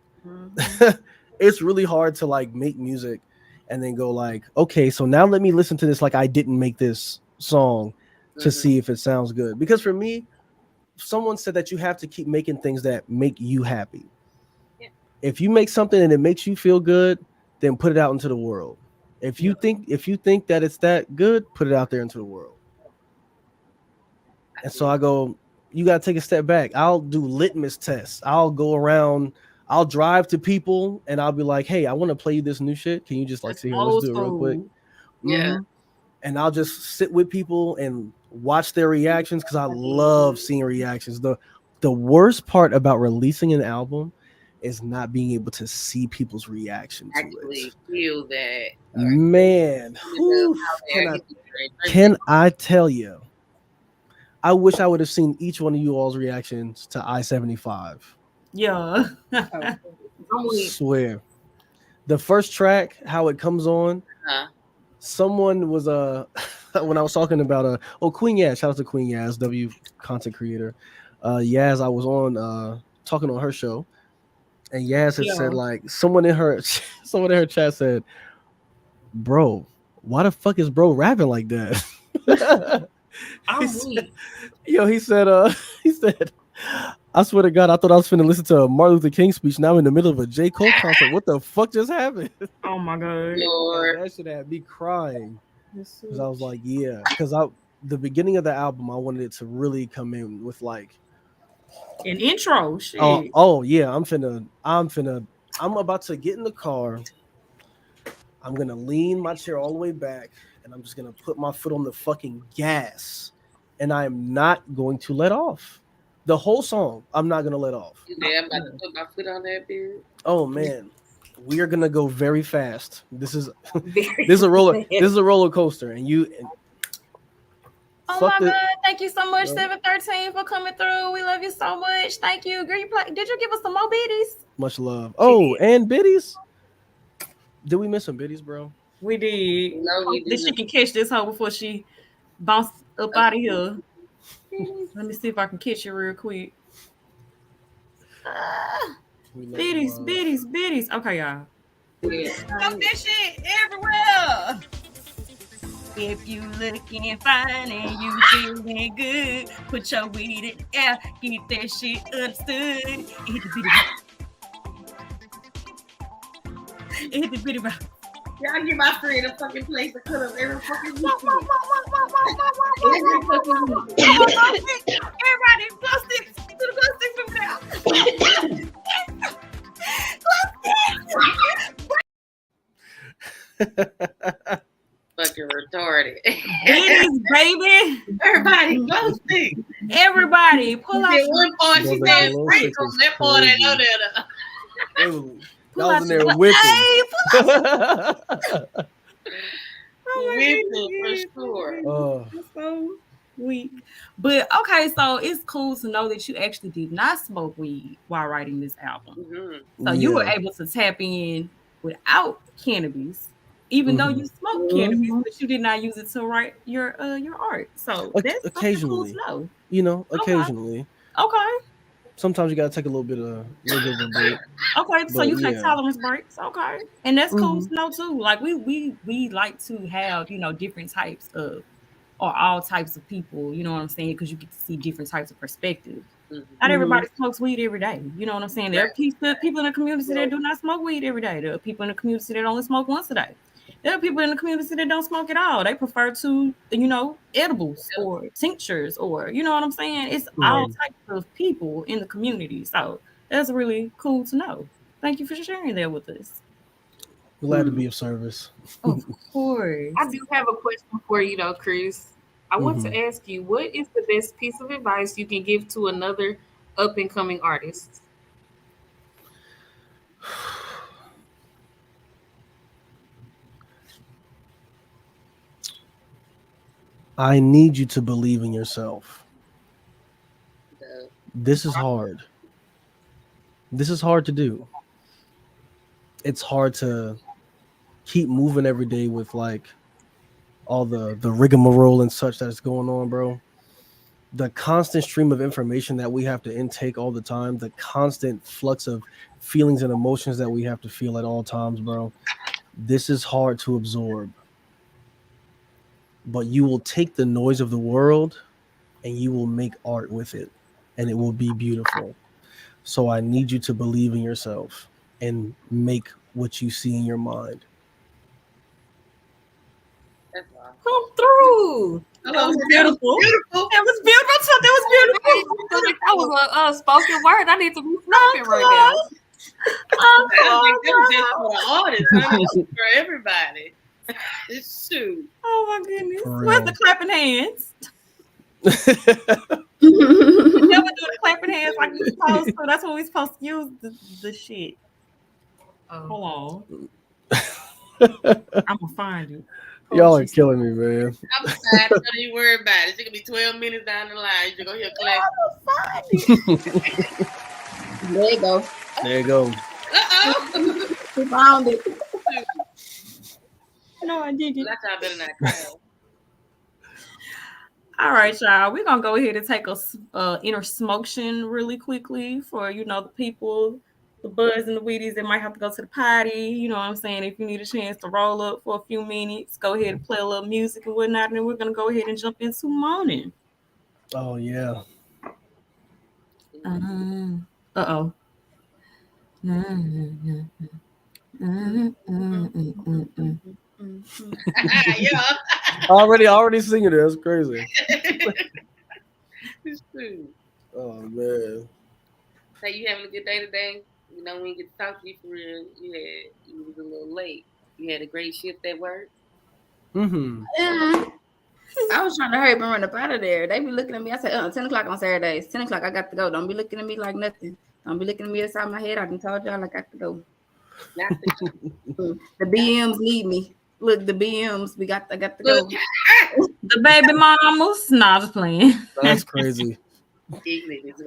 It's really hard to like make music and then go like, okay, so now let me listen to this like I didn't make this song to see if it sounds good. Because for me, someone said that you have to keep making things that make you happy. Yeah. If you make something and it makes you feel good, then put it out into the world. If you think that it's that good, put it out there into the world. And so I go, you got to take a step back. I'll do litmus tests. I'll go around, I'll drive to people and I'll be like, hey, I want to play you this new shit. Can you just like see here? Let's do it real quick. Yeah. And I'll just sit with people and watch their reactions because I love seeing reactions. The worst part about releasing an album is not being able to see people's reaction to it. Feel that. Man, can I tell you? I wish I would have seen each one of you all's reactions to I-75. Yeah. I swear. The first track, how it comes on, someone was when I was talking about Queen Yaz, shout out to Queen Yaz, W content creator. Yaz, I was on talking on her show, and Yaz had said like someone in her chat said, bro, why the fuck is bro rapping like that? He said, I swear to God, I thought I was finna listen to a Martin Luther King speech. Now I'm in the middle of a J. Cole concert. What the fuck just happened? Oh my God. That should have me crying. Because I was like, yeah. Because the beginning of the album, I wanted it to really come in with like an intro. Shit. Oh yeah. I'm about to get in the car. I'm gonna lean my chair all the way back, and I'm just gonna put my foot on the fucking gas, and I am not going to let off. The whole song, I'm not gonna let off. Yeah, I'm about to put my foot on that bitch. Oh man, we are gonna go very fast. This is a roller coaster, and you. Oh my God! Thank you so much, 713, for coming through. We love you so much. Thank you, girl. Did you give us some more biddies? Much love. Oh, and biddies. Did we miss some biddies, bro? We did. No, we didn't. She can catch this hoe before she bounce up out of here. Let me see if I can catch you real quick. Biddies. Okay, y'all. Come this shit everywhere. If you looking fine and you feeling good, put your weed in the air, keep that shit understood. Hit the bitty rock. Y'all give my friend a fucking place to cut up every fucking week. Everybody, glow sticks to the glow sticks from now. Fucking retarded. Biddies, baby. Everybody, glow sticks. Everybody, pull out. One part she said sprinkles. That part I know that. Y'all was in there whipping. Whipping for sure. That's so weak. But okay, so it's cool to know that you actually did not smoke weed while writing this album. So you were able to tap in without cannabis, even though you smoked cannabis, but you did not use it to write your art. So that's occasionally cool to know. Occasionally. Okay. Sometimes you gotta take a little bit of a break. Okay, so you take tolerance breaks. Okay, and that's cool to know too. Like we like to have different types of or all types of people. You know what I'm saying? Because you get to see different types of perspectives. Not everybody smokes weed every day. You know what I'm saying? There are people in the community that do not smoke weed every day. There are people in the community that only smoke once a day. There are people in the community that don't smoke at all. They prefer to, edibles or tinctures or, you know what I'm saying? It's all types of people in the community. So that's really cool to know. Thank you for sharing that with us. Glad to be of service. Of course. I do have a question for you, though, Chris. I want to ask you, what is the best piece of advice you can give to another up-and-coming artist? I need you to believe in yourself. This is hard. This is hard to do. It's hard to keep moving every day with like all the rigmarole and such that's going on, bro. The constant stream of information that we have to intake all the time, the constant flux of feelings and emotions that we have to feel at all times, bro. This is hard to absorb. But you will take the noise of the world and you will make art with it, and it will be beautiful. So I need you to believe in yourself and make what you see in your mind. Come through. That was beautiful. That was beautiful. That was beautiful. That was a spoken word. I need to be snapping right now. I think that was just for the artists, for everybody. It's true. Oh my goodness. Where's the clapping hands? You never do the clapping hands like we supposed to. That's what we're supposed to use the shit. Hold on. I'm gonna find you. Y'all are killing me, man. I'm tired. Don't even worry about it. It's gonna be 12 minutes down the line. You're gonna hear clap. There you go. There you go. We found it. No, I didn't. That's how I better not cry. All right, y'all. We're gonna go ahead and take a inner smoction really quickly for the people, the Buzz and the Weedies that might have to go to the potty. You know what I'm saying? If you need a chance to roll up for a few minutes, go ahead and play a little music and whatnot, and then we're gonna go ahead and jump into moaning. Oh yeah. Uh-oh. Yeah. Already singing it. That's crazy. It's true. Oh man. Hey, you having a good day today? You know, when you get to talk to you for real, you was a little late. You had a great shift at work. I was trying to hurry up and run up out of there. They be looking at me. I said, 10 o'clock on Saturdays. 10 o'clock, I got to go. Don't be looking at me like nothing. Don't be looking at me inside my head. I done told y'all I got to go. The BMs need me. Look, the BMs, I got to go. The baby mamas. Nah, just playing. That's crazy. BMs.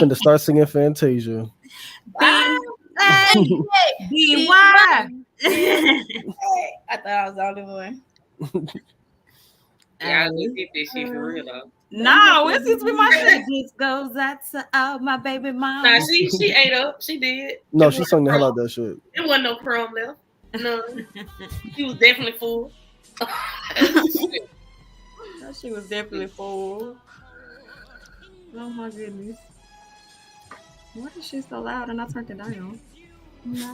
And to start singing Fantasia. Hey, why? I thought I was the only one. Yeah, I just get this shit for real though. No, it's just with my shit. This goes out to my baby mama. Nah, she ate up. She did. No, she sung the hell out of that shit. There wasn't no crumb left. No. She was definitely full. She was definitely full. Oh my goodness. Why is she so loud and I turned it down? No,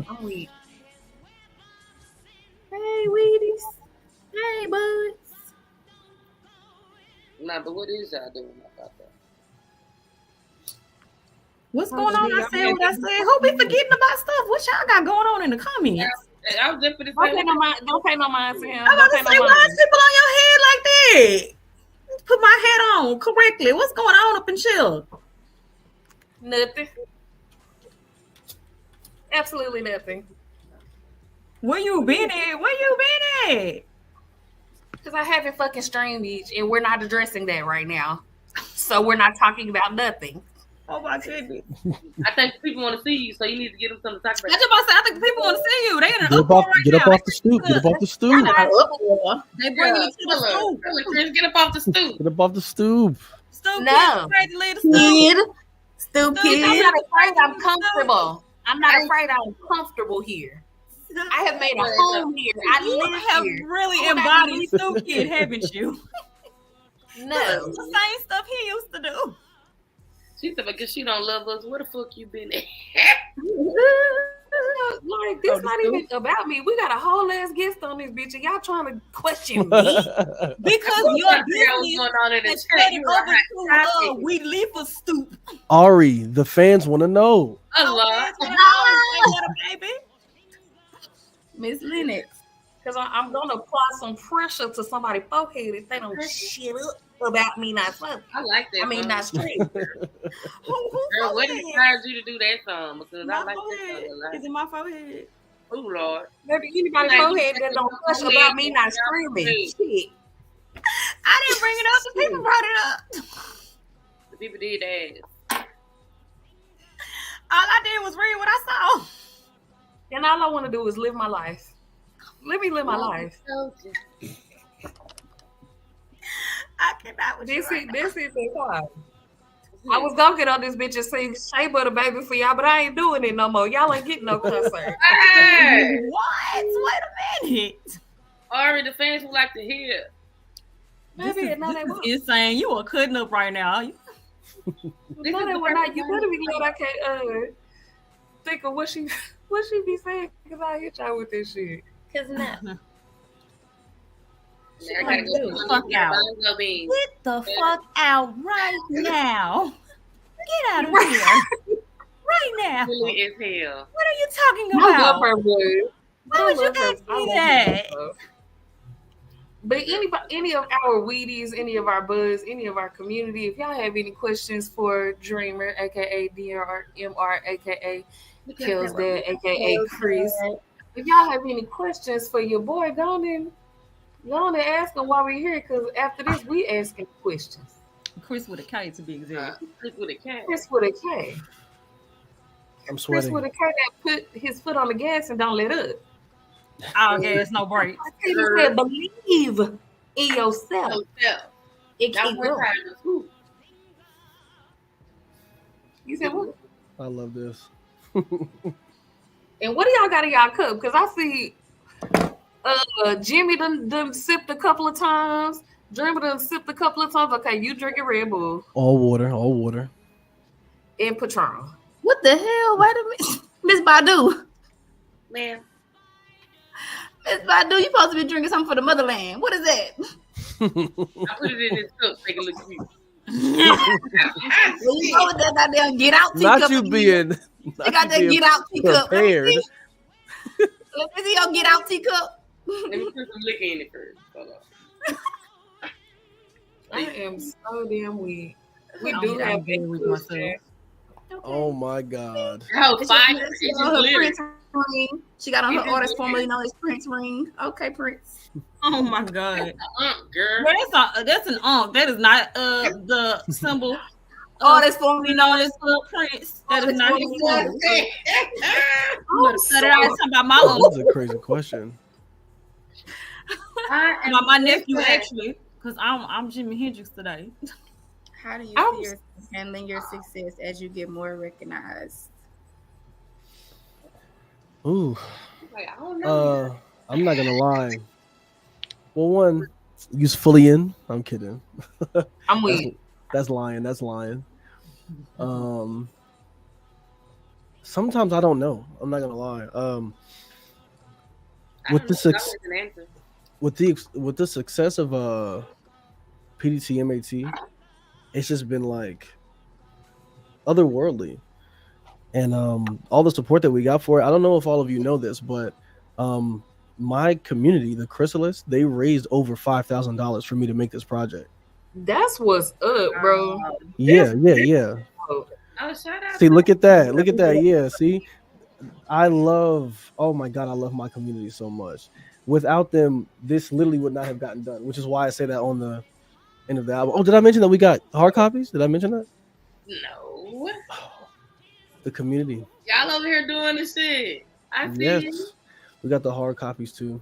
I'm weak. Hey, Weedies. Hey, Buds. Nah, but what is y'all doing about that? What's going on? I said what I said. Who be forgetting about stuff? What y'all got going on in the comments? I was just for the Don't pay no mind to him. I'm about to say, why is people on your head like that? Put my head on correctly. What's going on up in chill? Nothing. Absolutely nothing. Where you been at? Because I haven't fucking streamed each, and we're not addressing that right now. So we're not talking about nothing. Oh my goodness. I think people want to see you, so you need to give them something to talk about. I just about to say, I think people want to see you. They in an Get uproar right up now. off the stoop. Get up off the stoop. They bring you to the stoop. Chris, get up off the stoop. Get up off the stoop. Stoop, No. Kid. Stupid. I'm not afraid. I'm comfortable. I'm not afraid. I'm comfortable here. I have made a home here. I You live have here. really embodied Stoop Kid, haven't you? No. The same stuff he used to do. She said, because she don't love us, where the fuck you been at? Like, this not even about me. We got a whole ass guest on this bitch, and y'all trying to question me because your business going on in the is spreading over to we leave a stoop. Ari, the fans want to know. A lot. Baby. Miss Lennox. Because I'm gonna apply some pressure to somebody's forehead if they don't shit up about me not fucking. I like that. I mean, not straight. Girl, what inspired you to do that song? Because my I like forehead. that song a lot. Is it my forehead? Oh Lord. Maybe anybody's forehead that don't fuss about me not screaming. Shit. I didn't bring it up. The people brought it up. The people did ask. All I did was read what I saw. And all I want to do is live my life. Let me live my life. I cannot with This you. is the time. I was gonna get on this bitch and sing Shea Butter Baby for y'all, but I ain't doing it no more. Y'all ain't getting no concert. Hey! What? Wait a minute. Ari, the fans would like to hear. Maybe no, they won't. Insane. You are cutting up right now. No, they will not. You better be glad I can't think of what she be saying, because I hit y'all with this shit. Cause no. I gotta go Fuck out. Beans. Get the fuck out right now. Get out of here. Right now. Silly as hell. What are you talking I love about? her, boy. Why would you ask me that? But any of our Weedies, any of our buds, any of our community, if y'all have any questions for Dreamer, aka DRMR, aka KalesDad, aka Chris, if y'all have any questions for your boy, go on and ask him why we're here, because after this, we asking questions. Chris with a K to be exact. Chris with a K. Chris with a K. I'm sweating. Chris with a K that put his foot on the gas and don't let up. All gas, no brakes. I said, believe in yourself. It That keep one going. time was who? You said what? I love this. And what do y'all got in y'all cup? Because I see Jimmy done sipped a couple of times. Dreamer done sipped a couple of times. Okay, you drinking Red Bull. All water. And Patron. What the hell? Wait a minute. Miss Badu. Man. Miss Badu, you supposed to be drinking something for the motherland. What is that? I put it in this cup. Take a look at me. Well, you know what that goddamn get out teacup. Not you being. They got that get out teacup. Prepared. Let me see your get out teacup. Let me put some liquor in it first. Hold on. I am so damn weak. We I'm do have very weak myself. Oh my God. Oh, fire. She got on her Prince ring. She got on her artist formerly known as Prince ring. Okay, Prince. Oh my God. Girl. Well, that's an That is not the symbol. Artist formerly known as Prince. That is not his symbol. You better cut it out. It's talking about my That's a crazy question. my nephew actually, because I'm Jimi Hendrix today. How do you see yourself handling your success as you get more recognized? Ooh. Like, I don't know. I'm not gonna lie. Well, one, you's fully in. I'm kidding. I'm weak. That's lying. Sometimes I don't know. I'm not gonna lie. With the success of PDT MAT, it's just been like otherworldly, and all the support that we got for it. I don't know if all of you know this, but my community, the Chrysalis, they raised over $5,000 for me to make this project. That's what's up, bro. Yeah. Oh, shout out. See, look at that. Yeah, see, oh my God, I love my community so much. Without them, this literally would not have gotten done, which is why I say that on the end of the album. Oh, did I mention that we got hard copies? Did I mention that? No. The community. Y'all over here doing the shit. I see you. We got the hard copies too.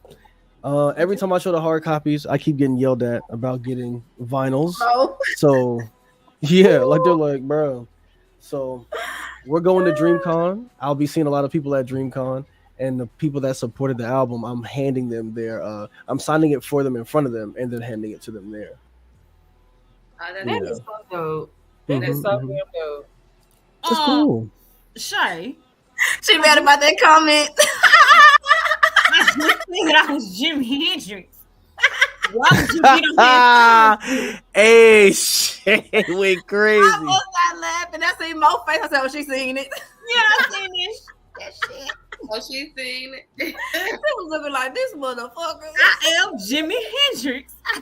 Every time I show the hard copies, I keep getting yelled at about getting vinyls. Oh. So, yeah, like they're like, bro. So, we're going to DreamCon. I'll be seeing a lot of people at DreamCon, and the people that supported the album, I'm handing them I'm signing it for them in front of them, and then handing it to them there. That is so dope. That is so damn dope. It's cool. Shay. She mad about that comment. I was Jimi Hendrix. Why would you get on here? Hey, shit went crazy. I was not laughing. I seen Mo face. I said, "Oh, she seen it." Yeah, I seen this. That shit. Oh, she seen it. She was looking like this motherfucker. I am Jimi Hendrix. I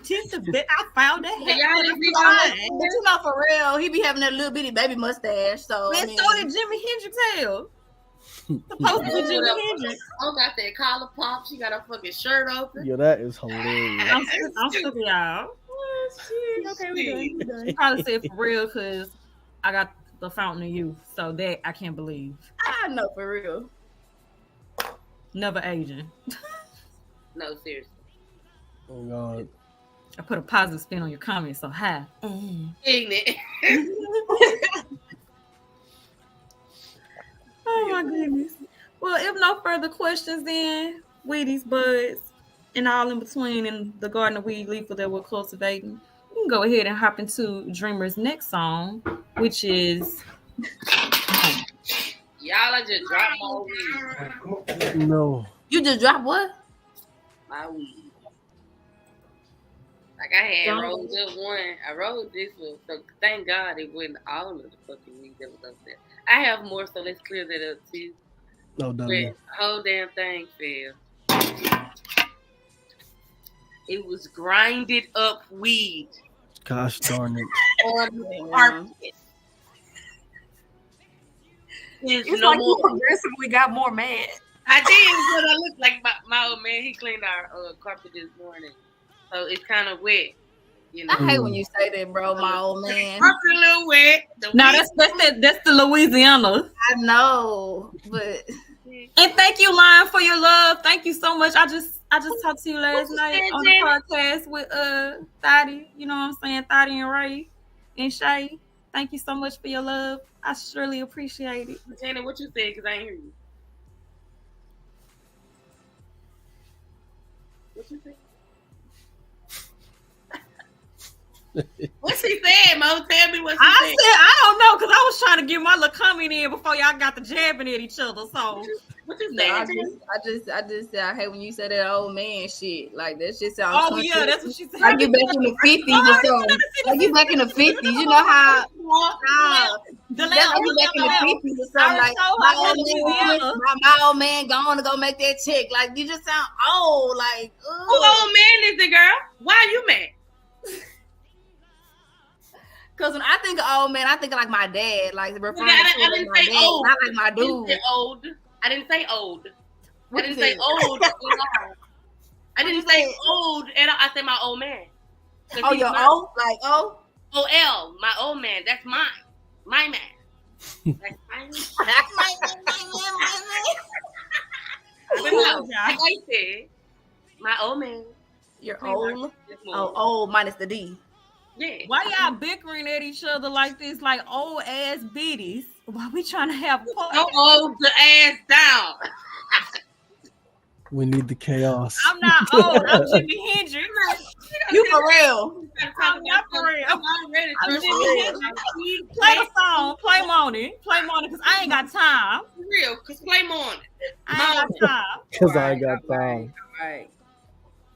found that. But you know, for real, he be having that little bitty baby mustache. So man, so did Jimi Hendrix hell. Supposed to be Jimi Hendrix. Oh, got that collar pop. She got her fucking shirt open. Yo, that is hilarious. I'm sick of y'all. Oh, shit. Okay, we done. Probably said for real because I got the Fountain of Youth, so that I can't believe. I know for real. Never aging. No, seriously. Oh God. I put a positive spin on your comment, so hi. Ignorant. Oh my goodness. Well, if no further questions, then Weedies, buds, and all in between in the garden of weed leaf that we're cultivating, we can go ahead and hop into Dreamer's next song, which is. Y'all, I just dropped my weed. No. You just dropped what? My weed. Like I had rolled up one. I rolled this one. So thank God it wasn't all of the fucking weed that was up there. I have more, so let's clear that up too. No, done. The whole damn thing fell. It was grinded up weed. Gosh darn it. On the carpet. It's no like you progressively got more mad. I did, but I looked like my old man. He cleaned our carpet this morning, so it's kind of wet. You know? I hate when you say that, bro. My old man. Carpet a little wet. No, that's the Louisiana. I know, but and thank you, Lion, for your love. Thank you so much. I just talked to you last night on the podcast with Thotty. You know what I'm saying, Thotty and Ray and Shay. Thank you so much for your love. I surely appreciate it. Jenna, what you said? Because I ain't hear you. What you said? What she said, Mo? Tell me what she said. I said, I don't know, because I was trying to get my little comment in before y'all got the jabbing at each other. So what you saying? I just said I hate when you say that old man shit. Like that shit sounds. Oh yeah, that's what she said. Like you back in the 50s or something. Like you back in the 50s. You know how the back in the 50s or something. Like my old man going to go make that check. Like you just sound old. Like who old man is it, girl? Why are you mad? Because when I think of old man, I think of like my dad. Like referring to I didn't my say dad, old. not like my dude. I didn't say old. What I didn't say old. I didn't say old at all. I said my old man. Oh, you're old? Like old? O-L, my old man. That's mine. My man. That's my man. Like I said, my old man. You're old? Oh, old minus the D. Yeah. Why y'all bickering at each other like this, like old ass biddies? Why we trying to have a party? Don't hold the ass down. We need the chaos. I'm not old. I'm Jimi Hendrix. You for real? I'm not for real. I'm ready. I'm Jimi Hendrix. Play the song. Play Money. Play Money, because I ain't got time. For real, because play Money. I ain't got time. Because I ain't got time. All right.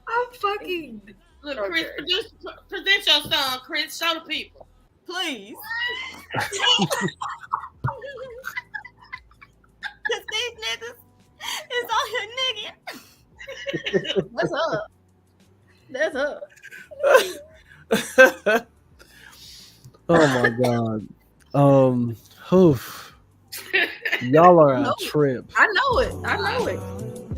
I'm fucking. Look, Chris, present your song, Chris. Show the people. Please. Because these niggas is on here nigga. What's up? That's up. Oh my God. Oof. Y'all are a trip. I know it. I know it.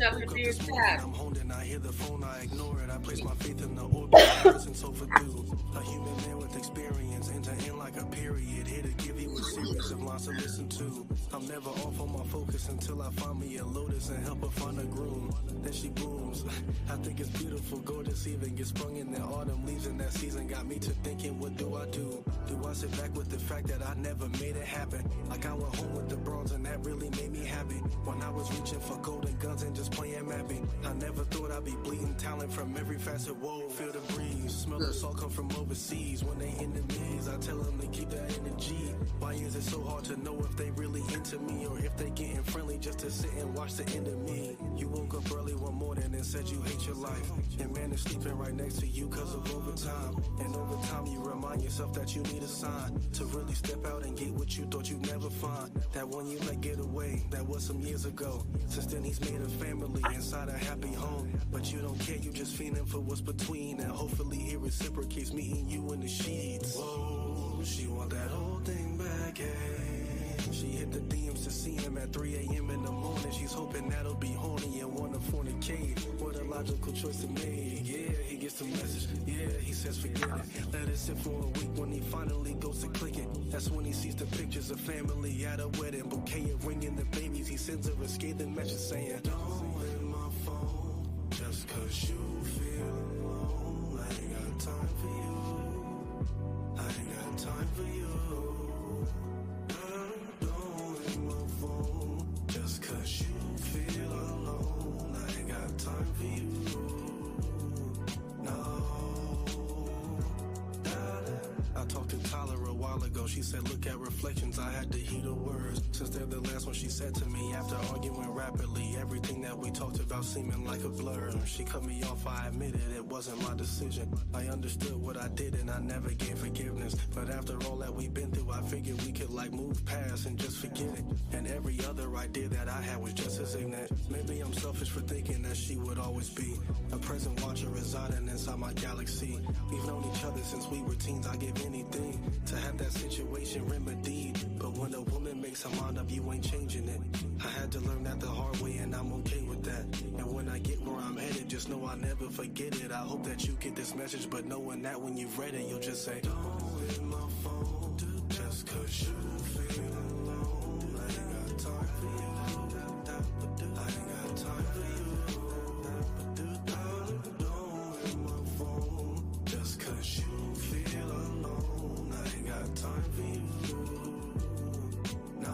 I'm holding, I hear the phone, I ignore it. I place my faith in the orbit, person so for do. A human man with experience, enter in like a period. Here to give you a series of lines to listen to. I'm never off on my focus until I find me a lotus. notice and help her find a groom. Then she booms. I think it's beautiful, gorgeous even gets sprung in the autumn leaves, and that season got me to thinking, what do I do? Do I sit back with the fact that I never made it happen? Like I went home with the bronze and that really made me happy. When I was reaching for golden guns and just playing mapping, I never thought I'd be bleeding talent from every facet. Whoa, feel the breeze, smell the salt come from overseas. When they enemies, I tell them to keep that energy. Why is it so hard to know if they really into me, or if they getting friendly just to sit and watch the end of me? You woke up early one morning and said you hate your life, and man is sleeping right next to you cause of overtime. And over time you remind yourself that you need a sign to really step out and get what you thought you'd never find. That one you let get away, that was some years ago. Since then he's made a family inside a happy home. But you don't care, you just feeling for what's between, and hopefully he reciprocates meeting you in the sheets. Whoa, she want that whole thing back, hey. She hit the DMs to see him at 3 a.m. in the morning. She's hoping that'll be horny and wanna fornicate. What a logical choice to make. Yeah, he gets the message. Yeah, he says forget it. Let it sit for a week. When he finally goes to click it, that's when he sees the pictures of family at a wedding. Bouquet of ringing the babies. He sends her a scathing message saying, don't hit my phone just cause you feel alone. I ain't got time for you. I ain't got time for you. Don't hit my phone just cause you feel alone. I ain't got time for you. No. I talked to Tyler a while ago. She said, look at reflections. I had to heed her words, since they're the last one she said to me. After arguing rapidly, everything that we talked about seeming like a blur. She cut me off, I admitted it wasn't my decision. I understood what I did and I never gave forgiveness. But after all that we've been through, I figured we could like move past and just forget it. And every other idea that I had was just as ignorant. Maybe I'm selfish for thinking that she would always be a present watcher residing inside my galaxy. We've known each other since we were teens. I give anything to have that situation remedied. But when a woman makes her mind up, you ain't changing it. I had to learn that the hard way, and I'm okay with that. And when I get where I'm headed, just know I'll never forget it. I hope that you get this message, but knowing that when you've read it, you'll just say, don't hit my phone just cause you feel alone. I ain't got time for you. I ain't got time for you. Don't hit my phone just cause you feel alone. I ain't got time for you. No.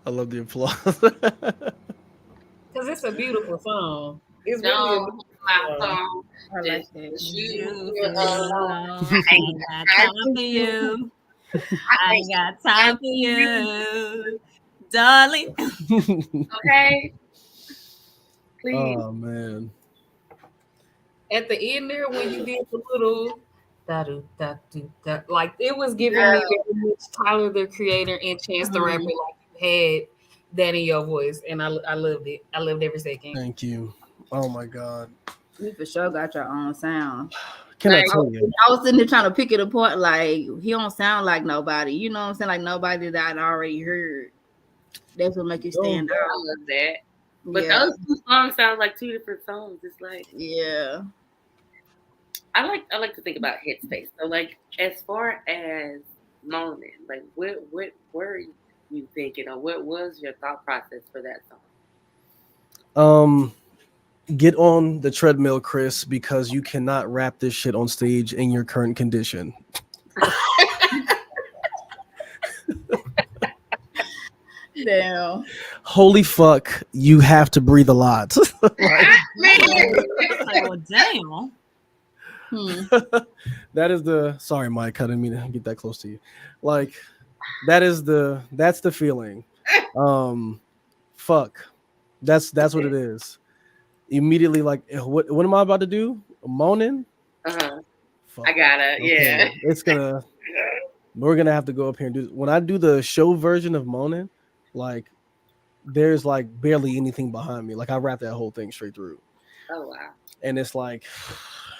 I love the applause. Because it's a beautiful song. It's No, really a beautiful my song. song. I like that. You I ain't got time for you. I ain't got time for you, darling. Okay. Please. Oh man. At the end there, when you did the little da-do, like it was giving me very much Tyler the Creator and Chance the Rapper, like you had that in your voice, and I loved it. I loved every second. Thank you. Oh my God. You for sure got your own sound. Can I tell you? I was sitting there trying to pick it apart. Like he don't sound like nobody. You know what I'm saying? Like nobody that I'd already heard. That's what make you stand out. I love that. But those two songs sound like two different songs. It's like I like to think about headspace. So like as far as moaning, like what were you thinking, or what was your thought process for that song? Get on the treadmill, Chris, because you cannot rap this shit on stage in your current condition. Damn. Holy fuck, you have to breathe a lot. Oh, damn. That is the sorry, Mike, I didn't mean to get that close to you. Like that's the feeling. Fuck. That's what it is. immediately like, what am I about to do? Moaning? I gotta, yeah. We're gonna have to go up here and do. When I do the show version of moaning, like there's like barely anything behind me. Like I rap that whole thing straight through. Oh wow. And it's like,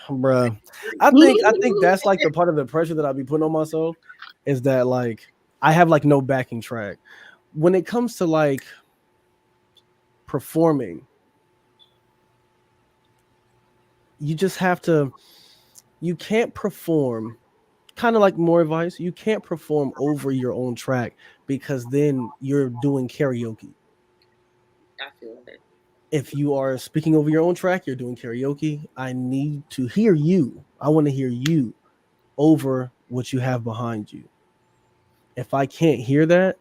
bruh, I think that's like the part of the pressure that I'll be putting on myself is that like I have like no backing track. When it comes to like performing, you just have to, you can't perform, kind of like more advice, you can't perform over your own track because then you're doing karaoke. I feel it. If you are speaking over your own track, you're doing karaoke. I need to hear you. I want to hear you over what you have behind you. If I can't hear that,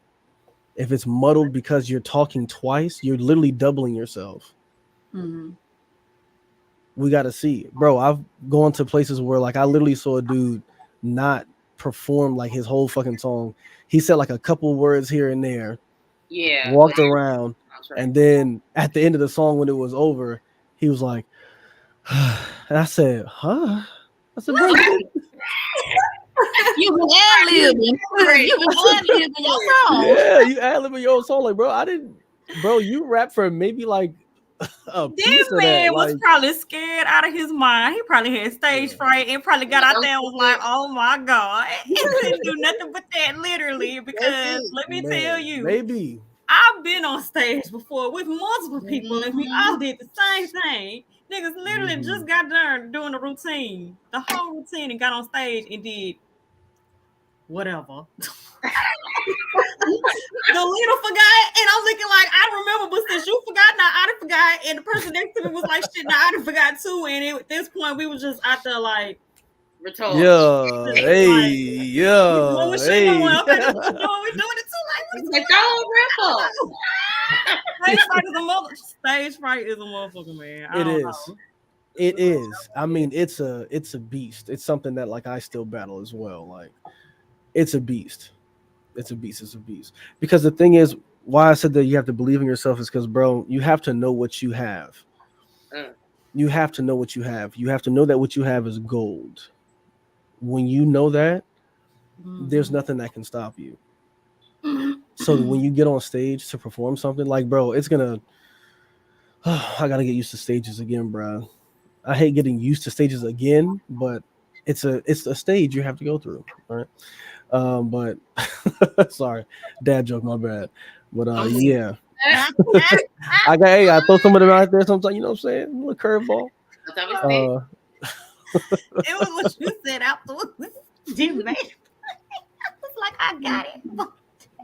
if it's muddled because you're talking twice, you're literally doubling yourself. Mm-hmm. We got to see. Bro, I've gone to places where like I literally saw a dude not perform like his whole fucking song. He said like a couple words here and there. Yeah. Walked around. And then at the end of the song, when it was over, he was like, and I said, huh? I said, bro, you been ad-libbing. You been ad-libbing your song. Yeah, you ad-libbing your own song. Like, bro, you rap for maybe like a piece This of man that. was Like, probably scared out of his mind. He probably had stage fright and probably got out there and was like, oh my God. He couldn't do nothing but that literally because let me tell you. Maybe. I've been on stage before with multiple people and we all did the same thing. Niggas literally just got done doing the routine, the whole routine, and got on stage and did whatever. The leader forgot, and I'm looking like, I remember, but since you forgot, now I done forgot, and the person next to me was like, shit, now I done forgot too, and at this point, we was just out there like, yeah, hey, yeah, hey. We're doing it too, like, Stage fright is a motherfucker, man. It is. I mean, it's a beast. It's something that like I still battle as well. Like, it's a beast. It's a beast. Because the thing is, why I said that you have to believe in yourself is because, bro, you have to know what you have. You have to know what you have. You have to know that what you have is gold. When you know that, there's nothing that can stop you. So when you get on stage to perform something, like, bro, it's gonna. I gotta get used to stages again, bro. I hate getting used to stages again, but it's a stage you have to go through, right? But sorry, dad joke, my bad. But yeah, I throw some of them out there sometimes. You know what I'm saying? A little curveball. It was what you said afterwards. Jim, man. I was like, I got it.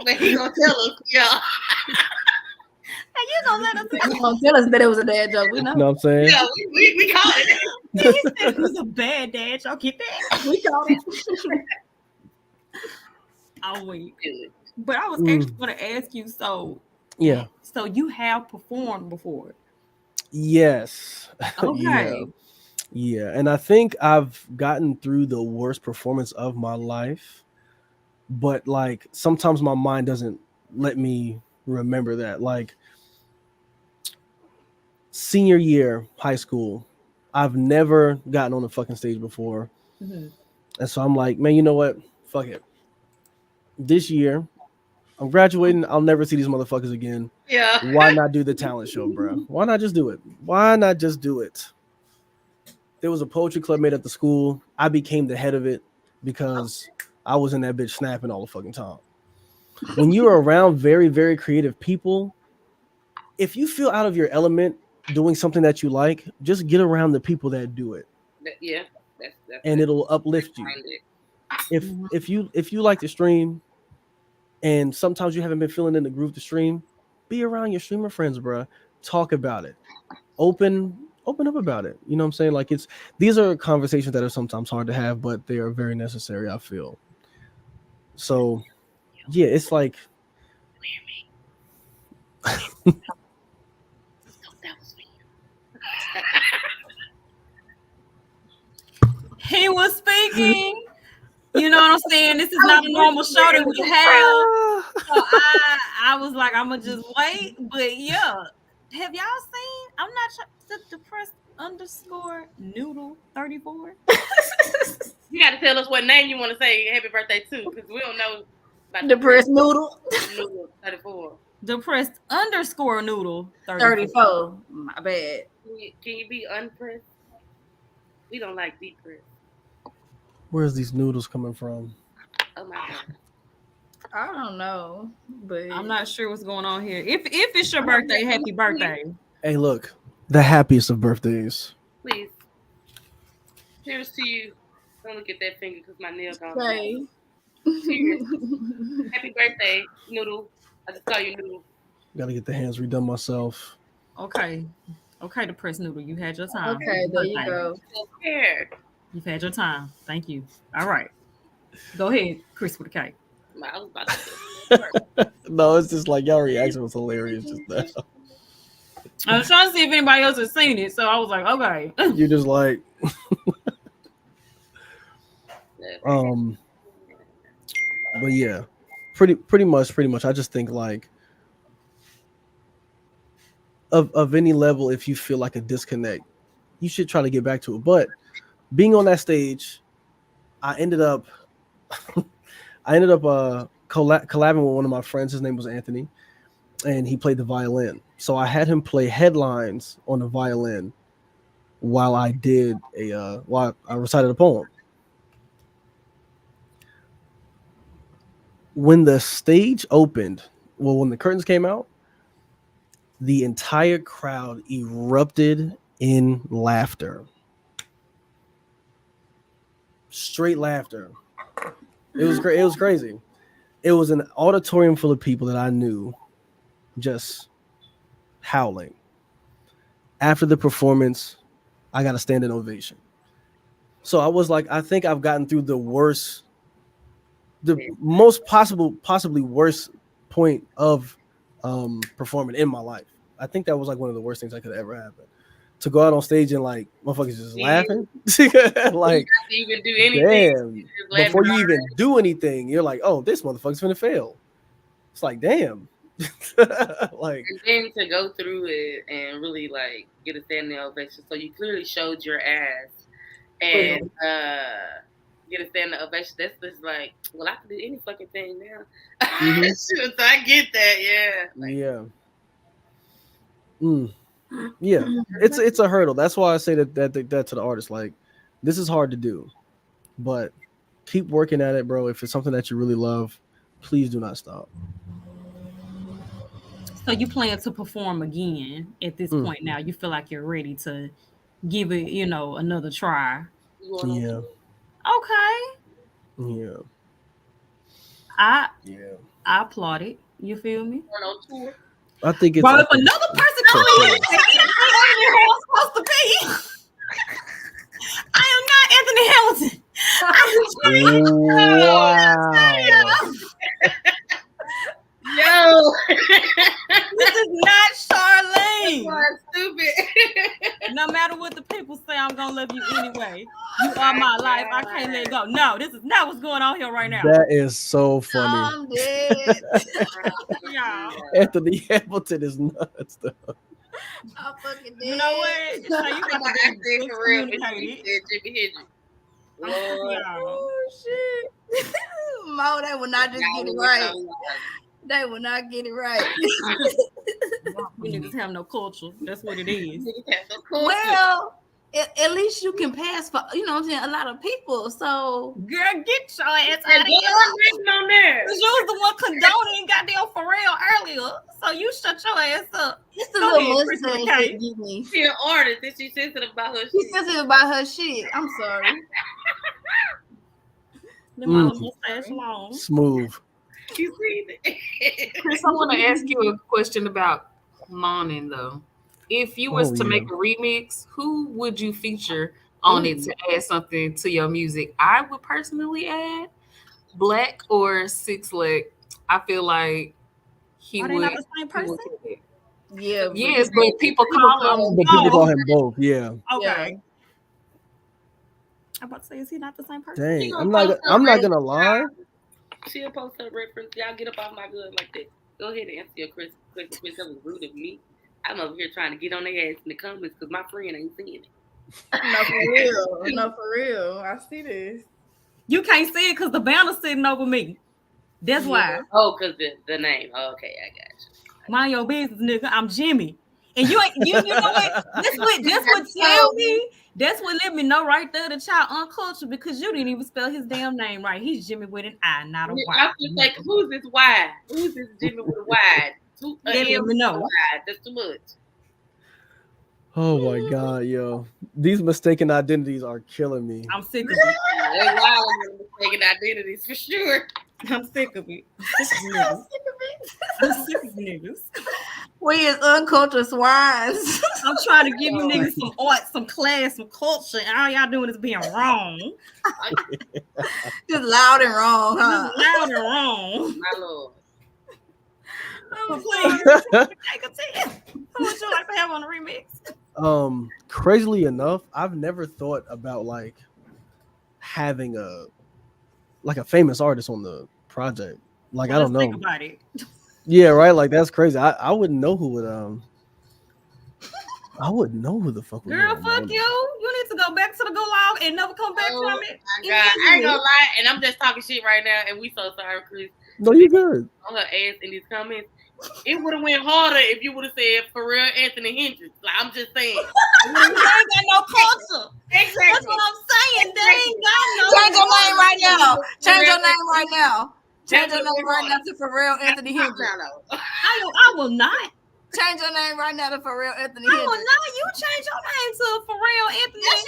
But he gonna tell us, yeah. And you gonna let us tell us that it was a dad joke. We know. You know what I'm saying? Yeah, we caught it. He said it was a bad dad joke. Get that? We caught it. I'll wait. But I was actually going to ask you. So yeah. So you have performed before? Yes. Okay. Yeah, and I think I've gotten through the worst performance of my life, but like sometimes my mind doesn't let me remember that. Like senior year, high school, I've never gotten on the fucking stage before. And so I'm like, man, you know what? Fuck it. This year, I'm graduating. I'll never see these motherfuckers again. Yeah. Why not do the talent show, bro? Why not just do it? Why not just do it? There was a poetry club made at the school. I became the head of it because I was in that bitch snapping all the fucking time. When you're around very, very creative people, if you feel out of your element doing something that you like, just get around the people that do it. Yeah. And it'll uplift you. If you like to stream and sometimes you haven't been feeling in the groove to stream, be around your streamer friends, bro. Talk about it. Open up about it. You know what I'm saying? Like these are conversations that are sometimes hard to have, but they are very necessary, I feel. So yeah, it's like he was speaking. You know what I'm saying? This is not a normal show that we have. So I was like, I'm gonna just wait. But yeah, have y'all seen? I'm not sure. Depressed underscore noodle 34. You got to tell us what name you want to say happy birthday to, because we don't know about Depressed noodle. Noodle 34. Depressed underscore noodle 34. My bad. Can you be unpressed? We don't like depressed. Where's these noodles coming from? Oh my God. I don't know, but I'm not sure what's going on here. If it's your birthday, happy birthday. Hey, look, the happiest of birthdays. Please. Cheers to you. Don't look at that finger because my nail gone. Okay. Happy birthday, Noodle. I just call you Noodle. Gotta get the hands redone myself. Okay, depressed noodle. You had your time. Okay, there you go. Here. You've had your time. Thank you. All right. Go ahead, Chris with a K. I was about to No, it's just like y'all reaction was hilarious just now. I was trying to see if anybody else has seen it, so I was like, okay. You're just like, but yeah, pretty much. I just think like of any level, if you feel like a disconnect, you should try to get back to it. But being on that stage, I ended up collabing with one of my friends. His name was Anthony, and he played the violin. So I had him play headlines on the violin while I recited a poem. When the stage opened, when the curtains came out, the entire crowd erupted in laughter. Straight laughter. It was great. It was crazy. It was an auditorium full of people that I knew just howling. After the performance, I got a standing ovation. So I was like, I think I've gotten through the most possibly worst point of performing in my life. I think that was like one of the worst things that could ever happen. To go out on stage and like motherfuckers just laughing, like even do anything. Damn. Before you even do anything, you're like, oh, this motherfucker's gonna fail. It's like, damn. Like, and then to go through it and really like get a standing ovation. So you clearly showed your ass and get a standing ovation. That's just like, well, I can do any fucking thing now. Mm-hmm. So I get that, yeah. Like, yeah. Yeah, it's a hurdle. That's why I say that to the artist. Like, this is hard to do, but keep working at it, bro. If it's something that you really love, please do not stop. So you plan to perform again at this point now? You feel like you're ready to give it, another try? Yeah. Okay. Yeah. I applaud it. You feel me? I think it's. But if another person comes in, I'm supposed to be. I am not Anthony Hamilton. Wow. Yo, this is not Charlene. You are stupid. No matter what the people say, I'm gonna love you anyway. You are my life. I can't let go. No, this is not what's going on here right now. That is so funny. I'm dead. Anthony Hamilton is nuts, though. I'm fucking dead. You know what? So you got to be for real. excommunicated. Oh shit. Mo, they will not just get it right. They will not get it right. We niggas have no culture. That's what it is. Well, at least you can pass for, you know what I'm saying, a lot of people. So, girl, get your ass out of here. On there. Because you was the one condoning goddamn Pharrell earlier. So you shut your ass up. It's the little Mustang that give me. She an artist and she's sensitive about her shit. She's sensitive about her shit. I'm sorry. Smooth. You see Chris, I want to ask you a question about monin though. If you was to make a remix, who would you feature on it to add something to your music? I would personally add Black or Six Leg. I feel like he would. Are they not the same person? Yeah. Yes, but people call him. But people call him both. Yeah. Okay. I'm about to say, is he not the same person? Dang, I'm not gonna lie. She'll post her reference. Y'all get up off my good like that. Go ahead and answer your question. That was rude of me. I'm over here trying to get on their ass in the comments because my friend ain't seeing it. No, for real. No, for real. I see this. You can't see it because the banner's sitting over me. That's why. Oh, because the name. Oh, okay, I got you. Mind your business, nigga. I'm Jimmy. And you ain't you know what? That's what tell me. That's what let me know right there the child uncultured because you didn't even spell his damn name right. He's Jimmy with an I, not a Y. I was like, who's this Y? Who's this Jimmy with a Y? Let me know. That's too much. Oh my God, yo. These mistaken identities are killing me. I'm sick of it. They're wild mistaken identities for sure. I'm sick of it. I'm sick of niggas. We is uncultured swines. I'm trying to give you niggas some art, some class, some culture, and all y'all doing is being wrong. Just loud and wrong, huh? Just loud and wrong. My lord. Oh, please. Who would you like to have on the remix? Crazily enough, I've never thought about like having a famous artist on the project. Like, I don't know. Think about it. Yeah, right. Like, that's crazy. I wouldn't know who would I wouldn't know who the fuck would. Girl, fuck you. You need to go back to the gulag and never come back from it. God, I ain't gonna lie, and I'm just talking shit right now, and we so sorry, Chris. No, you good. On her ass in these comments. It would have went harder if you would have said Pharrell Anthony Hendrix. Like, I'm just saying. They ain't got no culture. Exactly. That's what I'm saying. They ain't got no Change your name right now. Change your name right now. Change your name right now to Pharrell Anthony Hendrix. I will not. Change your name right now to Pharrell Anthony I Hendrix. will not. You change your name to Pharrell Anthony That's